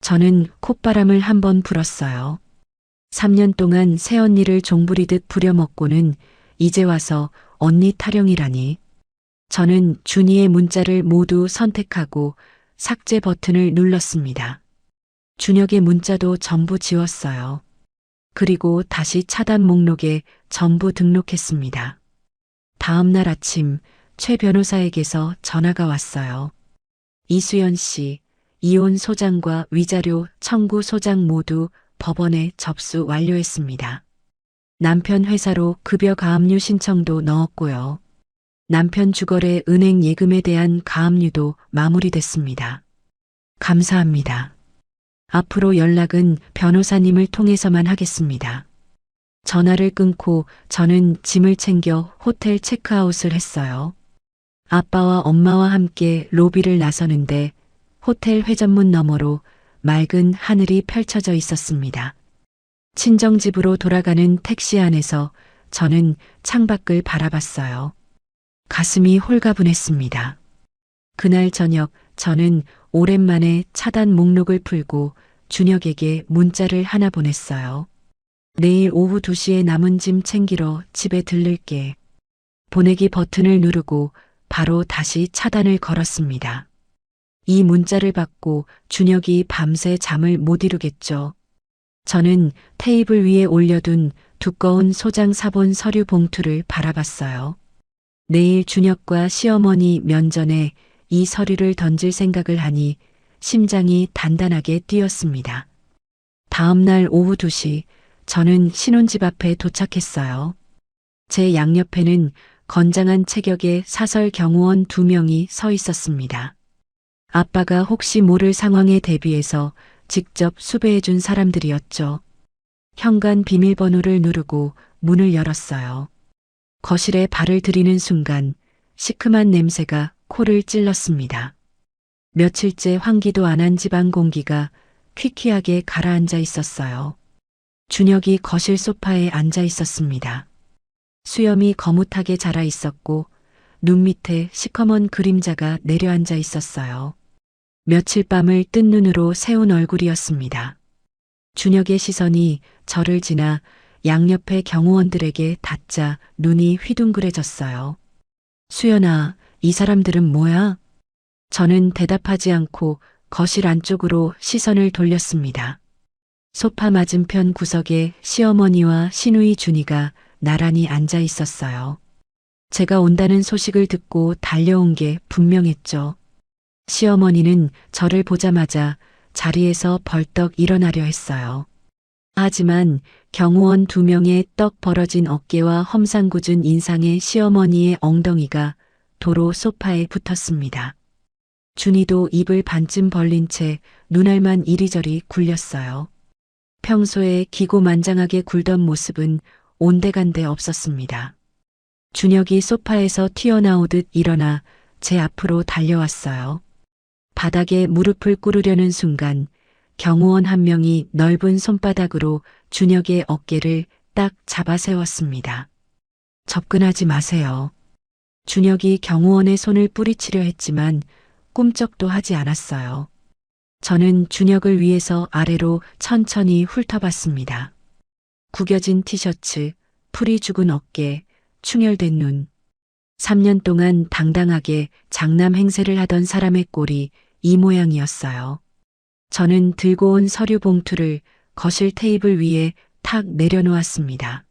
S1: 저는 콧바람을 한번 불었어요. 3년 동안 새언니를 종부리듯 부려먹고는 이제 와서 언니 타령이라니. 저는 준이의 문자를 모두 선택하고 삭제 버튼을 눌렀습니다. 준혁의 문자도 전부 지웠어요. 그리고 다시 차단 목록에 전부 등록했습니다. 다음 날 아침 최 변호사에게서 전화가 왔어요. 이수연 씨, 이혼 소장과 위자료 청구 소장 모두 법원에 접수 완료했습니다. 남편 회사로 급여 가압류 신청도 넣었고요. 남편 주거래 은행 예금에 대한 가압류도 마무리됐습니다. 감사합니다. 앞으로 연락은 변호사님을 통해서만 하겠습니다. 전화를 끊고 저는 짐을 챙겨 호텔 체크아웃을 했어요. 아빠와 엄마와 함께 로비를 나서는데 호텔 회전문 너머로 맑은 하늘이 펼쳐져 있었습니다. 친정집으로 돌아가는 택시 안에서 저는 창밖을 바라봤어요. 가슴이 홀가분했습니다. 그날 저녁 저는 오랜만에 차단 목록을 풀고 준혁에게 문자를 하나 보냈어요. 내일 오후 2시에 남은 짐 챙기러 집에 들를게. 보내기 버튼을 누르고 바로 다시 차단을 걸었습니다. 이 문자를 받고 준혁이 밤새 잠을 못 이루겠죠. 저는 테이블 위에 올려둔 두꺼운 소장 사본 서류 봉투를 바라봤어요. 내일 준혁과 시어머니 면전에 이 서류를 던질 생각을 하니 심장이 단단하게 뛰었습니다. 다음 날 오후 2시 저는 신혼집 앞에 도착했어요. 제 양옆에는 건장한 체격의 사설 경호원 2명이 서 있었습니다. 아빠가 혹시 모를 상황에 대비해서 직접 수배해 준 사람들이었죠. 현관 비밀번호를 누르고 문을 열었어요. 거실에 발을 들이는 순간 시큼한 냄새가 코를 찔렀습니다. 며칠째 환기도 안 한 집안 공기가 퀴퀴하게 가라앉아 있었어요. 준혁이 거실 소파에 앉아 있었습니다. 수염이 거뭇하게 자라 있었고 눈 밑에 시커먼 그림자가 내려앉아 있었어요. 며칠 밤을 뜬 눈으로 세운 얼굴이었습니다. 준혁의 시선이 저를 지나 양옆의 경호원들에게 닿자 눈이 휘둥그레졌어요. 수연아, 이 사람들은 뭐야? 저는 대답하지 않고 거실 안쪽으로 시선을 돌렸습니다. 소파 맞은편 구석에 시어머니와 시누이 준이가 나란히 앉아 있었어요. 제가 온다는 소식을 듣고 달려온 게 분명했죠. 시어머니는 저를 보자마자 자리에서 벌떡 일어나려 했어요. 하지만 경호원 2명의 떡 벌어진 어깨와 험상궂은 인상의 시어머니의 엉덩이가 도로 소파에 붙었습니다. 준이도 입을 반쯤 벌린 채 눈알만 이리저리 굴렸어요. 평소에 기고만장하게 굴던 모습은 온데간데 없었습니다. 준혁이 소파에서 튀어나오듯 일어나 제 앞으로 달려왔어요. 바닥에 무릎을 꿇으려는 순간 경호원 1명이 넓은 손바닥으로 준혁의 어깨를 딱 잡아 세웠습니다. 접근하지 마세요. 준혁이 경호원의 손을 뿌리치려 했지만 꿈쩍도 하지 않았어요. 저는 준혁을 위해서 아래로 천천히 훑어봤습니다. 구겨진 티셔츠, 풀이 죽은 어깨, 충혈된 눈. 3년 동안 당당하게 장남 행세를 하던 사람의 꼴이 이 모양이었어요. 저는 들고 온 서류 봉투를 거실 테이블 위에 탁 내려놓았습니다.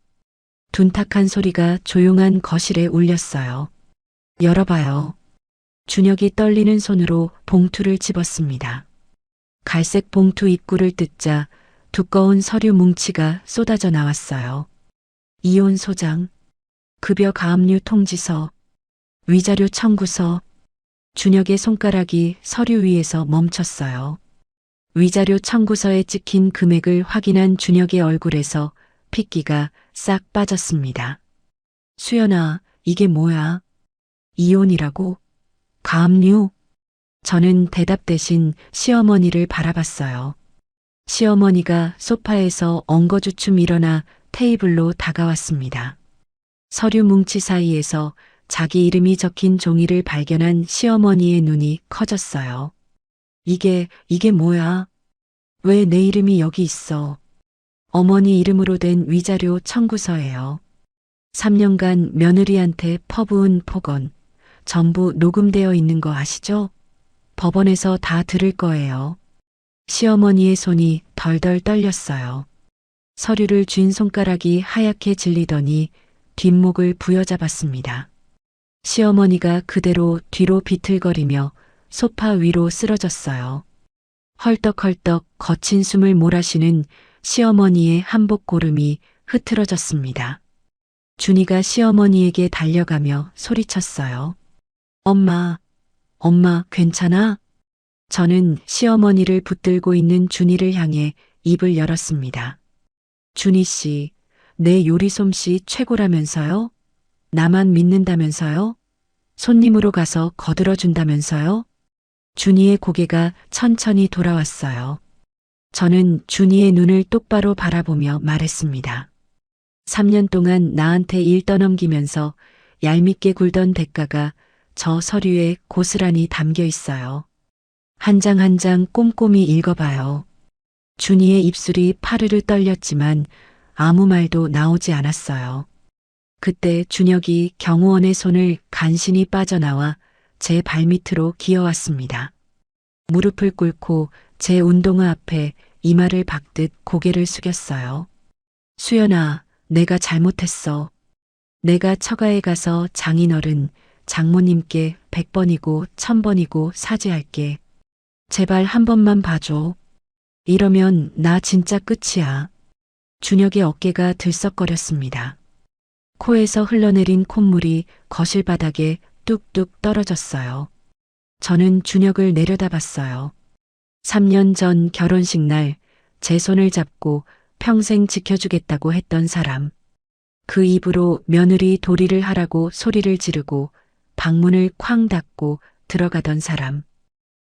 S1: 둔탁한 소리가 조용한 거실에 울렸어요. 열어봐요. 준혁이 떨리는 손으로 봉투를 집었습니다. 갈색 봉투 입구를 뜯자 두꺼운 서류 뭉치가 쏟아져 나왔어요. 이혼 소장, 급여 가압류 통지서, 위자료 청구서. 준혁의 손가락이 서류 위에서 멈췄어요. 위자료 청구서에 찍힌 금액을 확인한 준혁의 얼굴에서 핏기가 싹 빠졌습니다. 수연아, 이게 뭐야? 이혼이라고? 가압류? 저는 대답 대신 시어머니를 바라봤어요. 시어머니가 소파에서 엉거주춤 일어나 테이블로 다가왔습니다. 서류 뭉치 사이에서 자기 이름이 적힌 종이를 발견한 시어머니의 눈이 커졌어요. 이게 뭐야? 왜 내 이름이 여기 있어? 어머니 이름으로 된 위자료 청구서예요. 3년간 며느리한테 퍼부은 폭언, 전부 녹음되어 있는 거 아시죠? 법원에서 다 들을 거예요. 시어머니의 손이 덜덜 떨렸어요. 서류를 쥔 손가락이 하얗게 질리더니 뒷목을 부여잡았습니다. 시어머니가 그대로 뒤로 비틀거리며 소파 위로 쓰러졌어요. 헐떡헐떡 거친 숨을 몰아쉬는 시어머니의 한복 고름이 흐트러졌습니다. 준이가 시어머니에게 달려가며 소리쳤어요. 엄마, 엄마 괜찮아? 저는 시어머니를 붙들고 있는 준이를 향해 입을 열었습니다. 준이 씨, 내 요리 솜씨 최고라면서요? 나만 믿는다면서요? 손님으로 가서 거들어준다면서요? 준이의 고개가 천천히 돌아왔어요. 저는 준이의 눈을 똑바로 바라보며 말했습니다. 3년 동안 나한테 일 떠넘기면서 얄밉게 굴던 대가가 저 서류에 고스란히 담겨 있어요. 한 장 한 장 꼼꼼히 읽어봐요. 준이의 입술이 파르르 떨렸지만 아무 말도 나오지 않았어요. 그때 준혁이 경호원의 손을 간신히 빠져나와 제 발밑으로 기어왔습니다. 무릎을 꿇고 제 운동화 앞에 이마를 박듯 고개를 숙였어요. 수연아, 내가 잘못했어. 내가 처가에 가서 장인어른, 장모님께 100번이고 1000번이고 사죄할게. 제발 한 번만 봐줘. 이러면 나 진짜 끝이야. 준혁의 어깨가 들썩거렸습니다. 코에서 흘러내린 콧물이 거실 바닥에 뚝뚝 떨어졌어요. 저는 준혁을 내려다봤어요. 3년 전 결혼식 날 제 손을 잡고 평생 지켜주겠다고 했던 사람. 그 입으로 며느리 도리를 하라고 소리를 지르고 방문을 쾅 닫고 들어가던 사람.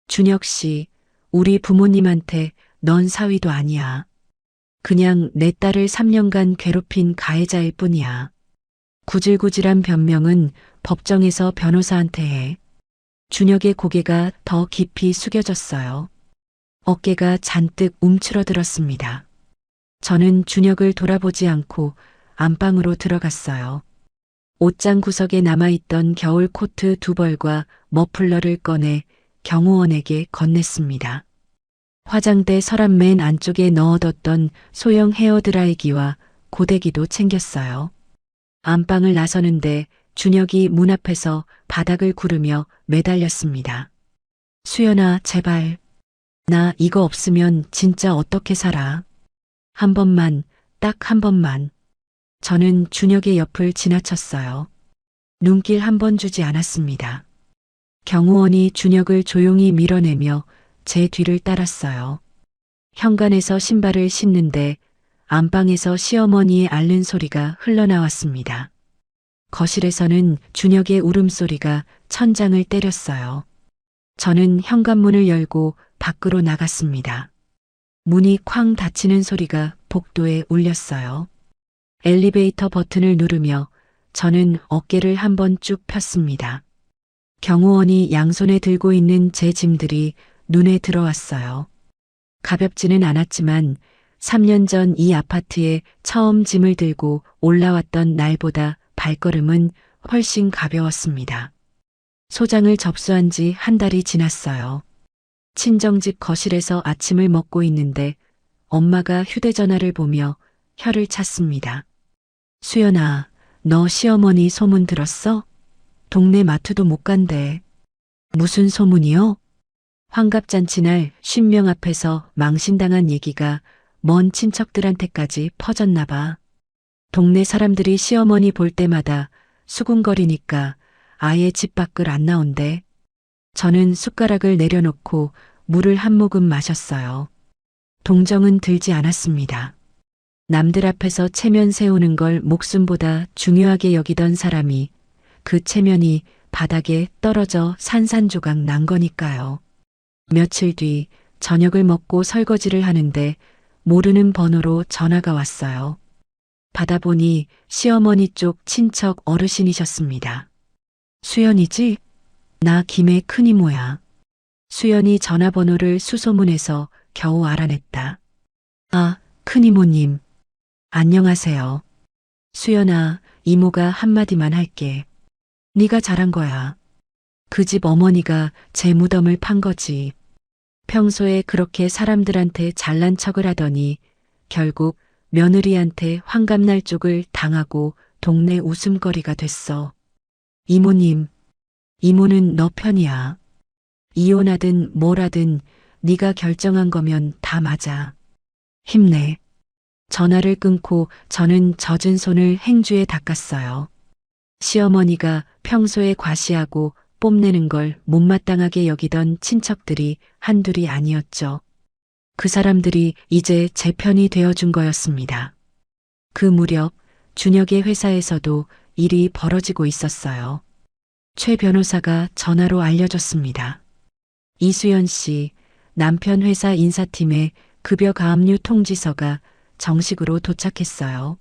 S1: 준혁 씨, 우리 부모님한테 넌 사위도 아니야. 그냥 내 딸을 3년간 괴롭힌 가해자일 뿐이야. 구질구질한 변명은 법정에서 변호사한테 해. 준혁의 고개가 더 깊이 숙여졌어요. 어깨가 잔뜩 움츠러들었습니다. 저는 준혁을 돌아보지 않고 안방으로 들어갔어요. 옷장 구석에 남아있던 겨울 코트 2벌과 머플러를 꺼내 경호원에게 건넸습니다. 화장대 서랍 맨 안쪽에 넣어뒀던 소형 헤어드라이기와 고데기도 챙겼어요. 안방을 나서는데 준혁이 문 앞에서 바닥을 구르며 매달렸습니다. 수연아, 제발. 나 이거 없으면 진짜 어떻게 살아. 한 번만, 딱 한 번만. 저는 준혁의 옆을 지나쳤어요. 눈길 한 번 주지 않았습니다. 경호원이 준혁을 조용히 밀어내며 제 뒤를 따랐어요. 현관에서 신발을 신는데 안방에서 시어머니의 앓는 소리가 흘러나왔습니다. 거실에서는 준혁의 울음소리가 천장을 때렸어요. 저는 현관문을 열고 밖으로 나갔습니다. 문이 쾅 닫히는 소리가 복도에 울렸어요. 엘리베이터 버튼을 누르며 저는 어깨를 한번 쭉 폈습니다. 경호원이 양손에 들고 있는 제 짐들이 눈에 들어왔어요. 가볍지는 않았지만 3년 전 이 아파트에 처음 짐을 들고 올라왔던 날보다 발걸음은 훨씬 가벼웠습니다. 소장을 접수한 지 한 달이 지났어요. 친정집 거실에서 아침을 먹고 있는데 엄마가 휴대전화를 보며 혀를 찼습니다. 수연아, 너 시어머니 소문 들었어? 동네 마트도 못 간대. 무슨 소문이요? 환갑잔치날 50명 앞에서 망신당한 얘기가 먼 친척들한테까지 퍼졌나 봐. 동네 사람들이 시어머니 볼 때마다 수군거리니까 아예 집 밖을 안 나온대. 저는 숟가락을 내려놓고 물을 한 모금 마셨어요. 동정은 들지 않았습니다. 남들 앞에서 체면 세우는 걸 목숨보다 중요하게 여기던 사람이 그 체면이 바닥에 떨어져 산산조각 난 거니까요. 며칠 뒤 저녁을 먹고 설거지를 하는데 모르는 번호로 전화가 왔어요. 받아보니 시어머니 쪽 친척 어르신이셨습니다. 수연이지? 나 김의 큰이모야. 수연이 전화번호를 수소문해서 겨우 알아냈다. 아, 큰이모님. 안녕하세요. 수연아, 이모가 한마디만 할게. 네가 잘한 거야. 그 집 어머니가 제 무덤을 판 거지. 평소에 그렇게 사람들한테 잘난 척을 하더니 결국 며느리한테 환갑날 쪽을 당하고 동네 웃음거리가 됐어. 이모님, 이모는 너 편이야. 이혼하든 뭘 하든 네가 결정한 거면 다 맞아. 힘내. 전화를 끊고 저는 젖은 손을 행주에 닦았어요. 시어머니가 평소에 과시하고 뽐내는 걸 못마땅하게 여기던 친척들이 한둘이 아니었죠. 그 사람들이 이제 제 편이 되어준 거였습니다. 그 무렵 준혁의 회사에서도 일이 벌어지고 있었어요. 최 변호사가 전화로 알려줬습니다. 이수연 씨, 남편 회사 인사팀에 급여 가압류 통지서가 정식으로 도착했어요.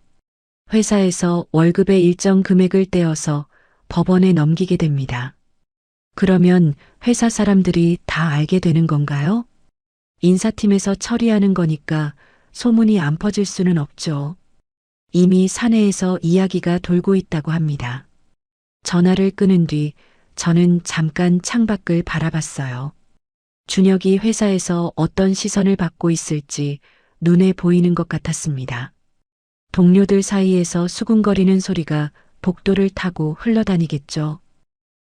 S1: 회사에서 월급의 일정 금액을 떼어서 법원에 넘기게 됩니다. 그러면 회사 사람들이 다 알게 되는 건가요? 인사팀에서 처리하는 거니까 소문이 안 퍼질 수는 없죠. 이미 사내에서 이야기가 돌고 있다고 합니다. 전화를 끊은 뒤 저는 잠깐 창밖을 바라봤어요. 준혁이 회사에서 어떤 시선을 받고 있을지 눈에 보이는 것 같았습니다. 동료들 사이에서 수군거리는 소리가 복도를 타고 흘러다니겠죠.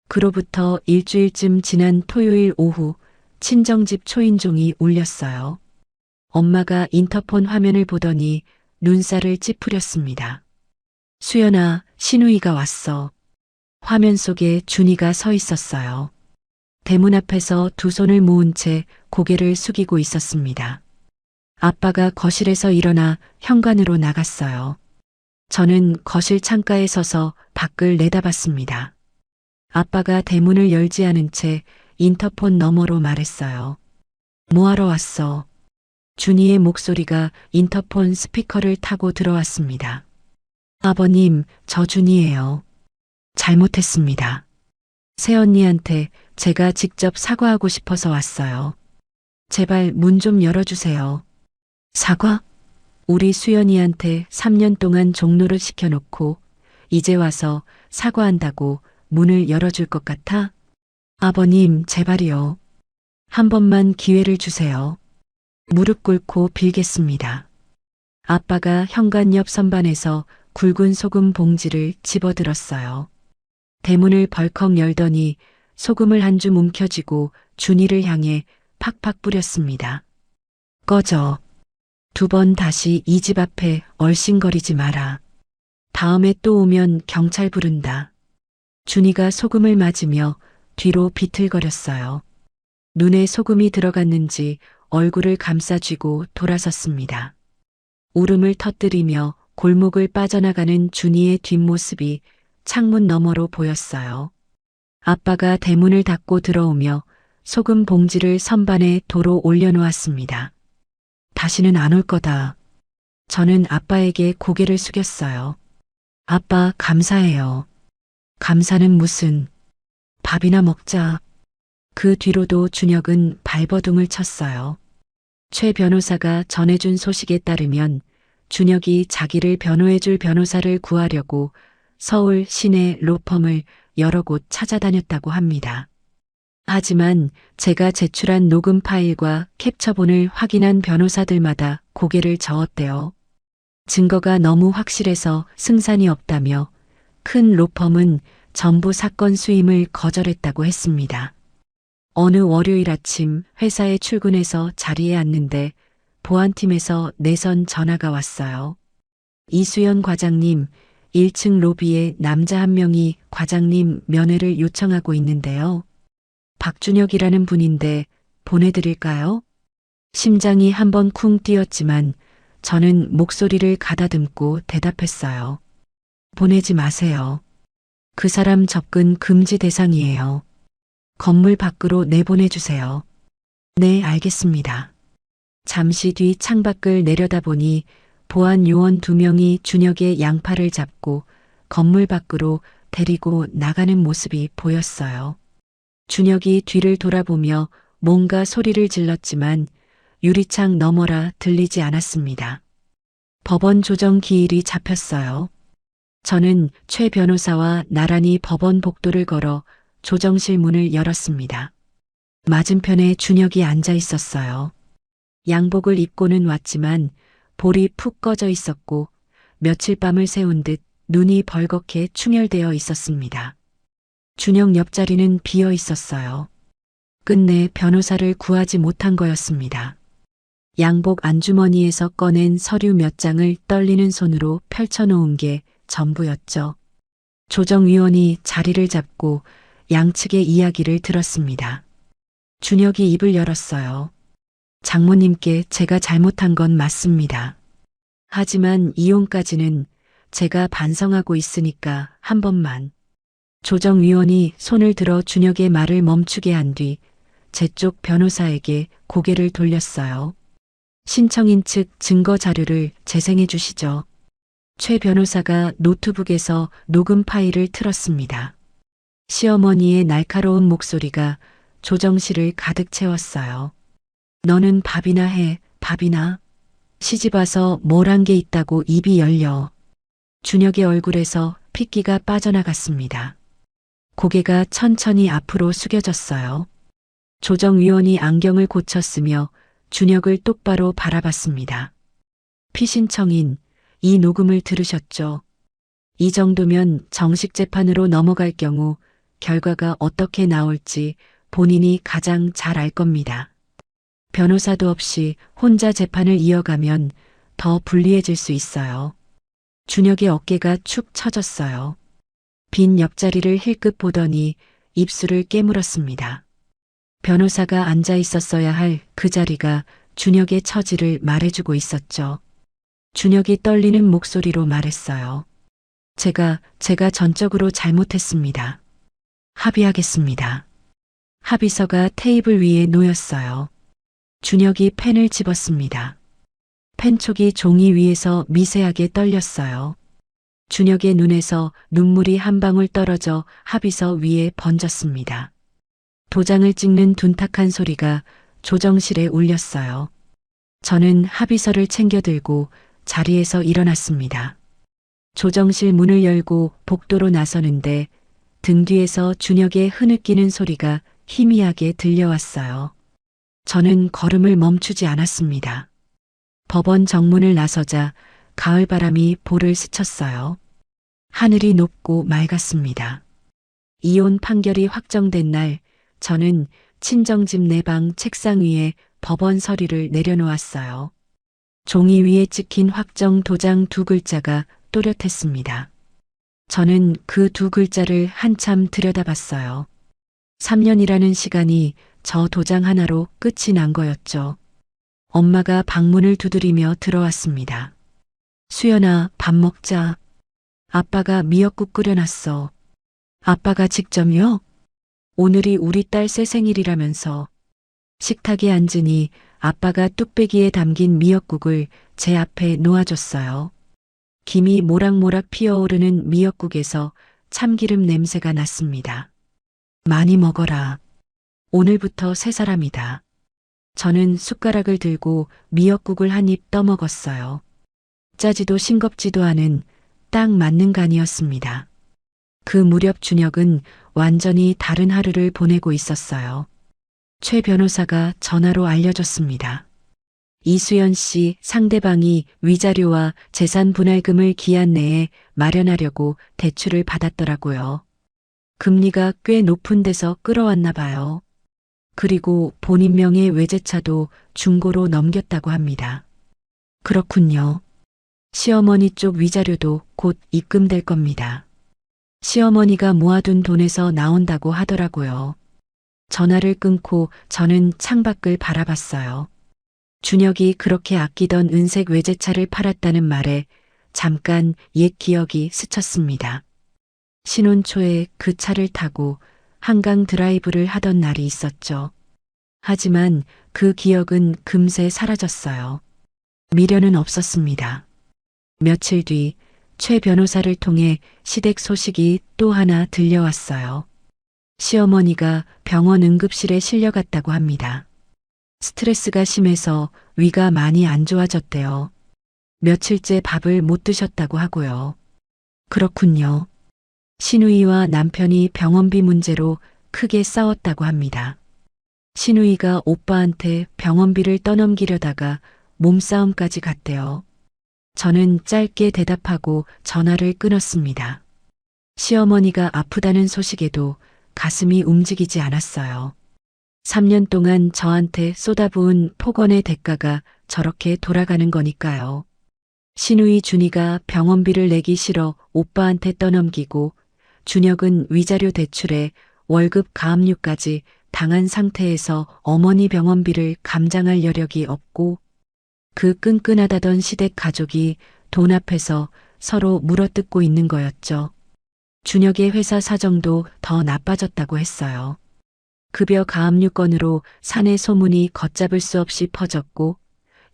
S1: 그로부터 일주일쯤 지난 토요일 오후 친정집 초인종이 울렸어요. 엄마가 인터폰 화면을 보더니 눈살을 찌푸렸습니다. 수연아, 신우이가 왔어. 화면 속에 준이가 서 있었어요. 대문 앞에서 두 손을 모은 채 고개를 숙이고 있었습니다. 아빠가 거실에서 일어나 현관으로 나갔어요. 저는 거실 창가에 서서 밖을 내다봤습니다. 아빠가 대문을 열지 않은 채 인터폰 너머로 말했어요. 뭐하러 왔어? 준이의 목소리가 인터폰 스피커를 타고 들어왔습니다. 아버님, 저 준이에요. 잘못했습니다. 새언니한테 제가 직접 사과하고 싶어서 왔어요. 제발 문 좀 열어주세요. 사과? 우리 수연이한테 3년 동안 종노를 시켜놓고 이제 와서 사과한다고 문을 열어줄 것 같아? 아버님, 제발이요. 한 번만 기회를 주세요. 무릎 꿇고 빌겠습니다. 아빠가 현관 옆 선반에서 굵은 소금 봉지를 집어들었어요. 대문을 벌컥 열더니 소금을 한 줌 움켜쥐고 준이를 향해 팍팍 뿌렸습니다. 꺼져. 두 번 다시 이 집 앞에 얼씬거리지 마라. 다음에 또 오면 경찰 부른다. 준이가 소금을 맞으며 뒤로 비틀거렸어요. 눈에 소금이 들어갔는지 얼굴을 감싸쥐고 돌아섰습니다. 울음을 터뜨리며 골목을 빠져나가는 준이의 뒷모습이 창문 너머로 보였어요. 아빠가 대문을 닫고 들어오며 소금 봉지를 선반에 도로 올려놓았습니다. 다시는 안 올 거다. 저는 아빠에게 고개를 숙였어요. 아빠, 감사해요. 감사는 무슨. 밥이나 먹자. 그 뒤로도 준혁은 발버둥을 쳤어요. 최 변호사가 전해준 소식에 따르면 준혁이 자기를 변호해줄 변호사를 구하려고 서울 시내 로펌을 여러 곳 찾아다녔다고 합니다. 하지만 제가 제출한 녹음 파일과 캡처본을 확인한 변호사들마다 고개를 저었대요. 증거가 너무 확실해서 승산이 없다며 큰 로펌은 전부 사건 수임을 거절했다고 했습니다. 어느 월요일 아침 회사에 출근해서 자리에 앉는데 보안팀에서 내선 전화가 왔어요. 이수연 과장님, 1층 로비에 남자 한 명이 과장님 면회를 요청하고 있는데요. 박준혁이라는 분인데 보내드릴까요? 심장이 한번 쿵 뛰었지만 저는 목소리를 가다듬고 대답했어요. 보내지 마세요. 그 사람 접근 금지 대상이에요. 건물 밖으로 내보내주세요. 네, 알겠습니다. 잠시 뒤 창밖을 내려다보니 보안 요원 2명이 준혁의 양팔을 잡고 건물 밖으로 데리고 나가는 모습이 보였어요. 준혁이 뒤를 돌아보며 뭔가 소리를 질렀지만 유리창 너머라 들리지 않았습니다. 법원 조정 기일이 잡혔어요. 저는 최 변호사와 나란히 법원 복도를 걸어 조정실 문을 열었습니다. 맞은편에 준혁이 앉아 있었어요. 양복을 입고는 왔지만 볼이 푹 꺼져 있었고 며칠 밤을 새운 듯 눈이 벌겋게 충혈되어 있었습니다. 준혁 옆자리는 비어 있었어요. 끝내 변호사를 구하지 못한 거였습니다. 양복 안주머니에서 꺼낸 서류 몇 장을 떨리는 손으로 펼쳐놓은 게 전부였죠. 조정위원이 자리를 잡고 양측의 이야기를 들었습니다. 준혁이 입을 열었어요. 장모님께 제가 잘못한 건 맞습니다. 하지만 이혼까지는 제가 반성하고 있으니까 한 번만. 조정위원이 손을 들어 준혁의 말을 멈추게 한 뒤 제 쪽 변호사에게 고개를 돌렸어요. 신청인 측 증거 자료를 재생해 주시죠. 최 변호사가 노트북에서 녹음 파일을 틀었습니다. 시어머니의 날카로운 목소리가 조정실을 가득 채웠어요. 너는 밥이나 해, 밥이나. 시집 와서 뭘 한 게 있다고 입이 열려. 준혁의 얼굴에서 핏기가 빠져나갔습니다. 고개가 천천히 앞으로 숙여졌어요. 조정위원이 안경을 고쳤으며 준혁을 똑바로 바라봤습니다. 피신청인, 이 녹음을 들으셨죠? 이 정도면 정식 재판으로 넘어갈 경우 결과가 어떻게 나올지 본인이 가장 잘 알 겁니다. 변호사도 없이 혼자 재판을 이어가면 더 불리해질 수 있어요. 준혁의 어깨가 축 처졌어요. 빈 옆자리를 힐끗 보더니 입술을 깨물었습니다. 변호사가 앉아 있었어야 할 그 자리가 준혁의 처지를 말해주고 있었죠. 준혁이 떨리는 목소리로 말했어요. 제가 전적으로 잘못했습니다. 합의하겠습니다. 합의서가 테이블 위에 놓였어요. 준혁이 펜을 집었습니다. 펜촉이 종이 위에서 미세하게 떨렸어요. 준혁의 눈에서 눈물이 한 방울 떨어져 합의서 위에 번졌습니다. 도장을 찍는 둔탁한 소리가 조정실에 울렸어요. 저는 합의서를 챙겨 들고 자리에서 일어났습니다. 조정실 문을 열고 복도로 나서는데 등 뒤에서 준혁의 흐느끼는 소리가 희미하게 들려왔어요. 저는 걸음을 멈추지 않았습니다. 법원 정문을 나서자 가을바람이 볼을 스쳤어요. 하늘이 높고 맑았습니다. 이혼 판결이 확정된 날 저는 친정집 내방 책상 위에 법원 서류를 내려놓았어요. 종이 위에 찍힌 확정 도장 2글자가 또렷했습니다. 저는 그 2글자를 한참 들여다봤어요. 3년이라는 시간이 저 도장 하나로 끝이 난 거였죠. 엄마가 방문을 두드리며 들어왔습니다. 수연아, 밥 먹자. 아빠가 미역국 끓여놨어. 아빠가 직접요? 오늘이 우리 딸 새 생일이라면서. 식탁에 앉으니 아빠가 뚝배기에 담긴 미역국을 제 앞에 놓아줬어요. 김이 모락모락 피어오르는 미역국에서 참기름 냄새가 났습니다. 많이 먹어라. 오늘부터 새 사람이다. 저는 숟가락을 들고 미역국을 한 입 떠먹었어요. 짜지도 싱겁지도 않은 딱 맞는 간이었습니다. 그 무렵 준혁은 완전히 다른 하루를 보내고 있었어요. 최 변호사가 전화로 알려줬습니다. 이수연 씨 상대방이 위자료와 재산 분할금을 기한 내에 마련하려고 대출을 받았더라고요. 금리가 꽤 높은 데서 끌어왔나 봐요. 그리고 본인 명의 외제차도 중고로 넘겼다고 합니다. 그렇군요. 시어머니 쪽 위자료도 곧 입금될 겁니다. 시어머니가 모아둔 돈에서 나온다고 하더라고요. 전화를 끊고 저는 창밖을 바라봤어요. 준혁이 그렇게 아끼던 은색 외제차를 팔았다는 말에 잠깐 옛 기억이 스쳤습니다. 신혼 초에 그 차를 타고 한강 드라이브를 하던 날이 있었죠. 하지만 그 기억은 금세 사라졌어요. 미련은 없었습니다. 며칠 뒤 최 변호사를 통해 시댁 소식이 또 하나 들려왔어요. 시어머니가 병원 응급실에 실려갔다고 합니다. 스트레스가 심해서 위가 많이 안 좋아졌대요. 며칠째 밥을 못 드셨다고 하고요. 그렇군요. 신우이와 남편이 병원비 문제로 크게 싸웠다고 합니다. 신우이가 오빠한테 병원비를 떠넘기려다가 몸싸움까지 갔대요. 저는 짧게 대답하고 전화를 끊었습니다. 시어머니가 아프다는 소식에도 가슴이 움직이지 않았어요. 3년 동안 저한테 쏟아부은 폭언의 대가가 저렇게 돌아가는 거니까요. 신우이 준이가 병원비를 내기 싫어 오빠한테 떠넘기고 준혁은 위자료 대출에 월급 가압류까지 당한 상태에서 어머니 병원비를 감당할 여력이 없고 그 끈끈하다던 시댁 가족이 돈 앞에서 서로 물어뜯고 있는 거였죠. 준혁의 회사 사정도 더 나빠졌다고 했어요. 급여 가압류 건으로 사내 소문이 걷잡을 수 없이 퍼졌고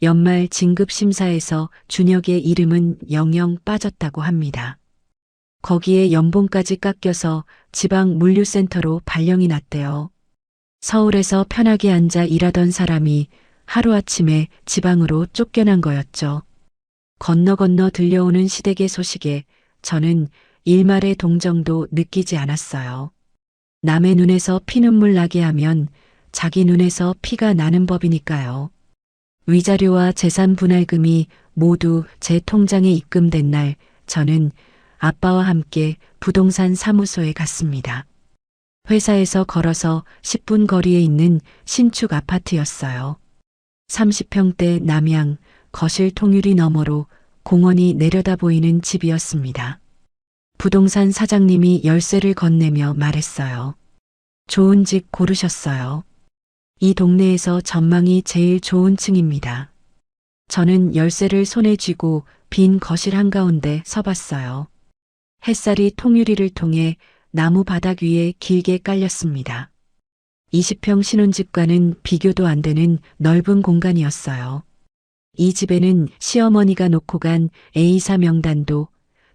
S1: 연말 진급 심사에서 준혁의 이름은 영영 빠졌다고 합니다. 거기에 연봉까지 깎여서 지방 물류센터로 발령이 났대요. 서울에서 편하게 앉아 일하던 사람이 하루아침에 지방으로 쫓겨난 거였죠. 건너 들려오는 시댁의 소식에 저는 일말의 동정도 느끼지 않았어요. 남의 눈에서 피눈물 나게 하면 자기 눈에서 피가 나는 법이니까요. 위자료와 재산 분할금이 모두 제 통장에 입금된 날 저는 아빠와 함께 부동산 사무소에 갔습니다. 회사에서 걸어서 10분 거리에 있는 신축 아파트였어요. 30평대 남향 거실 통유리 너머로 공원이 내려다 보이는 집이었습니다. 부동산 사장님이 열쇠를 건네며 말했어요. 좋은 집 고르셨어요. 이 동네에서 전망이 제일 좋은 층입니다. 저는 열쇠를 손에 쥐고 빈 거실 한가운데 서봤어요. 햇살이 통유리를 통해 나무 바닥 위에 길게 깔렸습니다. 20평 신혼집과는 비교도 안 되는 넓은 공간이었어요. 이 집에는 시어머니가 놓고 간 A사 명단도,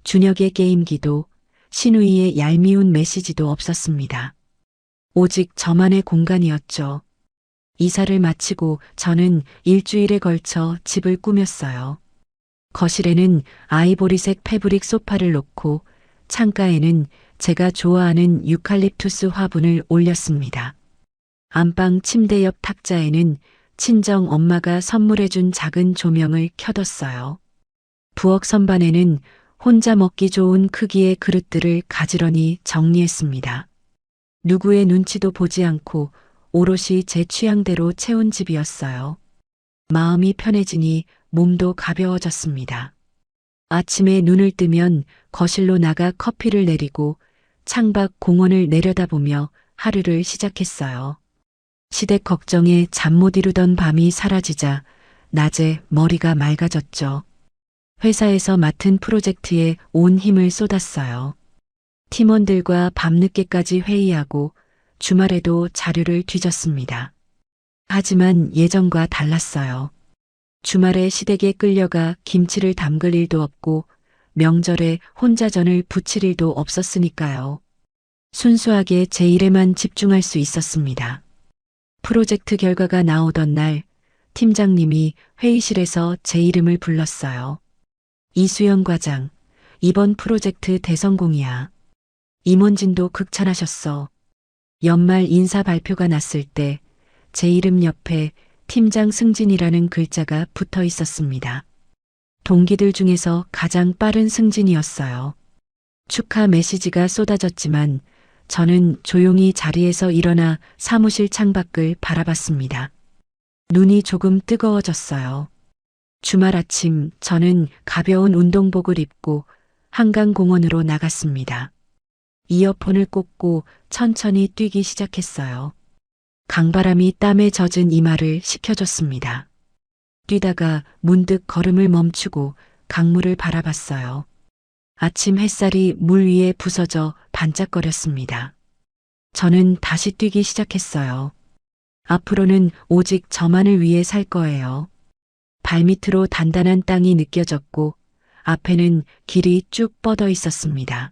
S1: 준혁의 게임기도, 신우이의 얄미운 메시지도 없었습니다. 오직 저만의 공간이었죠. 이사를 마치고 저는 일주일에 걸쳐 집을 꾸몄어요. 거실에는 아이보리색 패브릭 소파를 놓고 창가에는 제가 좋아하는 유칼립투스 화분을 올렸습니다. 안방 침대 옆 탁자에는 친정 엄마가 선물해준 작은 조명을 켜뒀어요. 부엌 선반에는 혼자 먹기 좋은 크기의 그릇들을 가지런히 정리했습니다. 누구의 눈치도 보지 않고 오롯이 제 취향대로 채운 집이었어요. 마음이 편해지니 몸도 가벼워졌습니다. 아침에 눈을 뜨면 거실로 나가 커피를 내리고 창밖 공원을 내려다보며 하루를 시작했어요. 시댁 걱정에 잠 못 이루던 밤이 사라지자 낮에 머리가 맑아졌죠. 회사에서 맡은 프로젝트에 온 힘을 쏟았어요. 팀원들과 밤늦게까지 회의하고 주말에도 자료를 뒤졌습니다. 하지만 예전과 달랐어요. 주말에 시댁에 끌려가 김치를 담글 일도 없고 명절에 혼자 전을 부칠 일도 없었으니까요. 순수하게 제 일에만 집중할 수 있었습니다. 프로젝트 결과가 나오던 날 팀장님이 회의실에서 제 이름을 불렀어요. 이수연 과장, 이번 프로젝트 대성공이야. 임원진도 극찬하셨어. 연말 인사 발표가 났을 때 제 이름 옆에 팀장 승진이라는 글자가 붙어 있었습니다. 동기들 중에서 가장 빠른 승진이었어요. 축하 메시지가 쏟아졌지만 저는 조용히 자리에서 일어나 사무실 창밖을 바라봤습니다. 눈이 조금 뜨거워졌어요. 주말 아침 저는 가벼운 운동복을 입고 한강공원으로 나갔습니다. 이어폰을 꽂고 천천히 뛰기 시작했어요. 강바람이 땀에 젖은 이마를 식혀줬습니다. 뛰다가 문득 걸음을 멈추고 강물을 바라봤어요. 아침 햇살이 물 위에 부서져 반짝거렸습니다. 저는 다시 뛰기 시작했어요. 앞으로는 오직 저만을 위해 살 거예요. 발밑으로 단단한 땅이 느껴졌고 앞에는 길이 쭉 뻗어 있었습니다.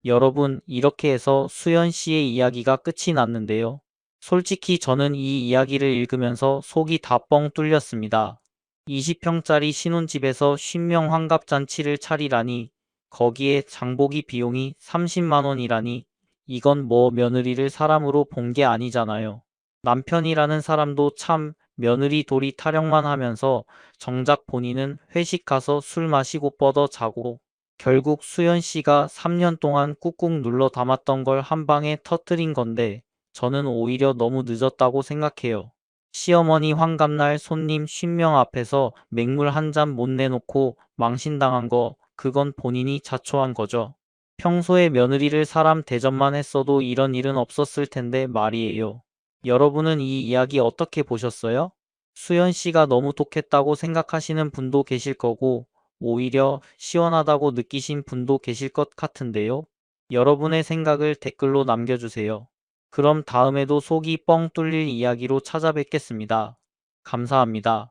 S2: 여러분, 이렇게 해서 수연 씨의 이야기가 끝이 났는데요. 솔직히 저는 이 이야기를 읽으면서 속이 다 뻥 뚫렸습니다. 20평짜리 신혼집에서 신명 환갑잔치를 차리라니, 거기에 장보기 비용이 30만 원이라니, 이건 뭐 며느리를 사람으로 본 게 아니잖아요. 남편이라는 사람도 참 며느리 도리 타령만 하면서 정작 본인은 회식 가서 술 마시고 뻗어 자고, 결국 수연 씨가 3년 동안 꾹꾹 눌러 담았던 걸 한 방에 터뜨린 건데, 저는 오히려 너무 늦었다고 생각해요. 시어머니 환갑날 손님 50명 앞에서 맹물 한 잔 못 내놓고 망신당한 거, 그건 본인이 자초한 거죠. 평소에 며느리를 사람 대접만 했어도 이런 일은 없었을 텐데 말이에요. 여러분은 이 이야기 어떻게 보셨어요? 수연 씨가 너무 독했다고 생각하시는 분도 계실 거고, 오히려 시원하다고 느끼신 분도 계실 것 같은데요. 여러분의 생각을 댓글로 남겨주세요. 그럼 다음에도 속이 뻥 뚫릴 이야기로 찾아뵙겠습니다. 감사합니다.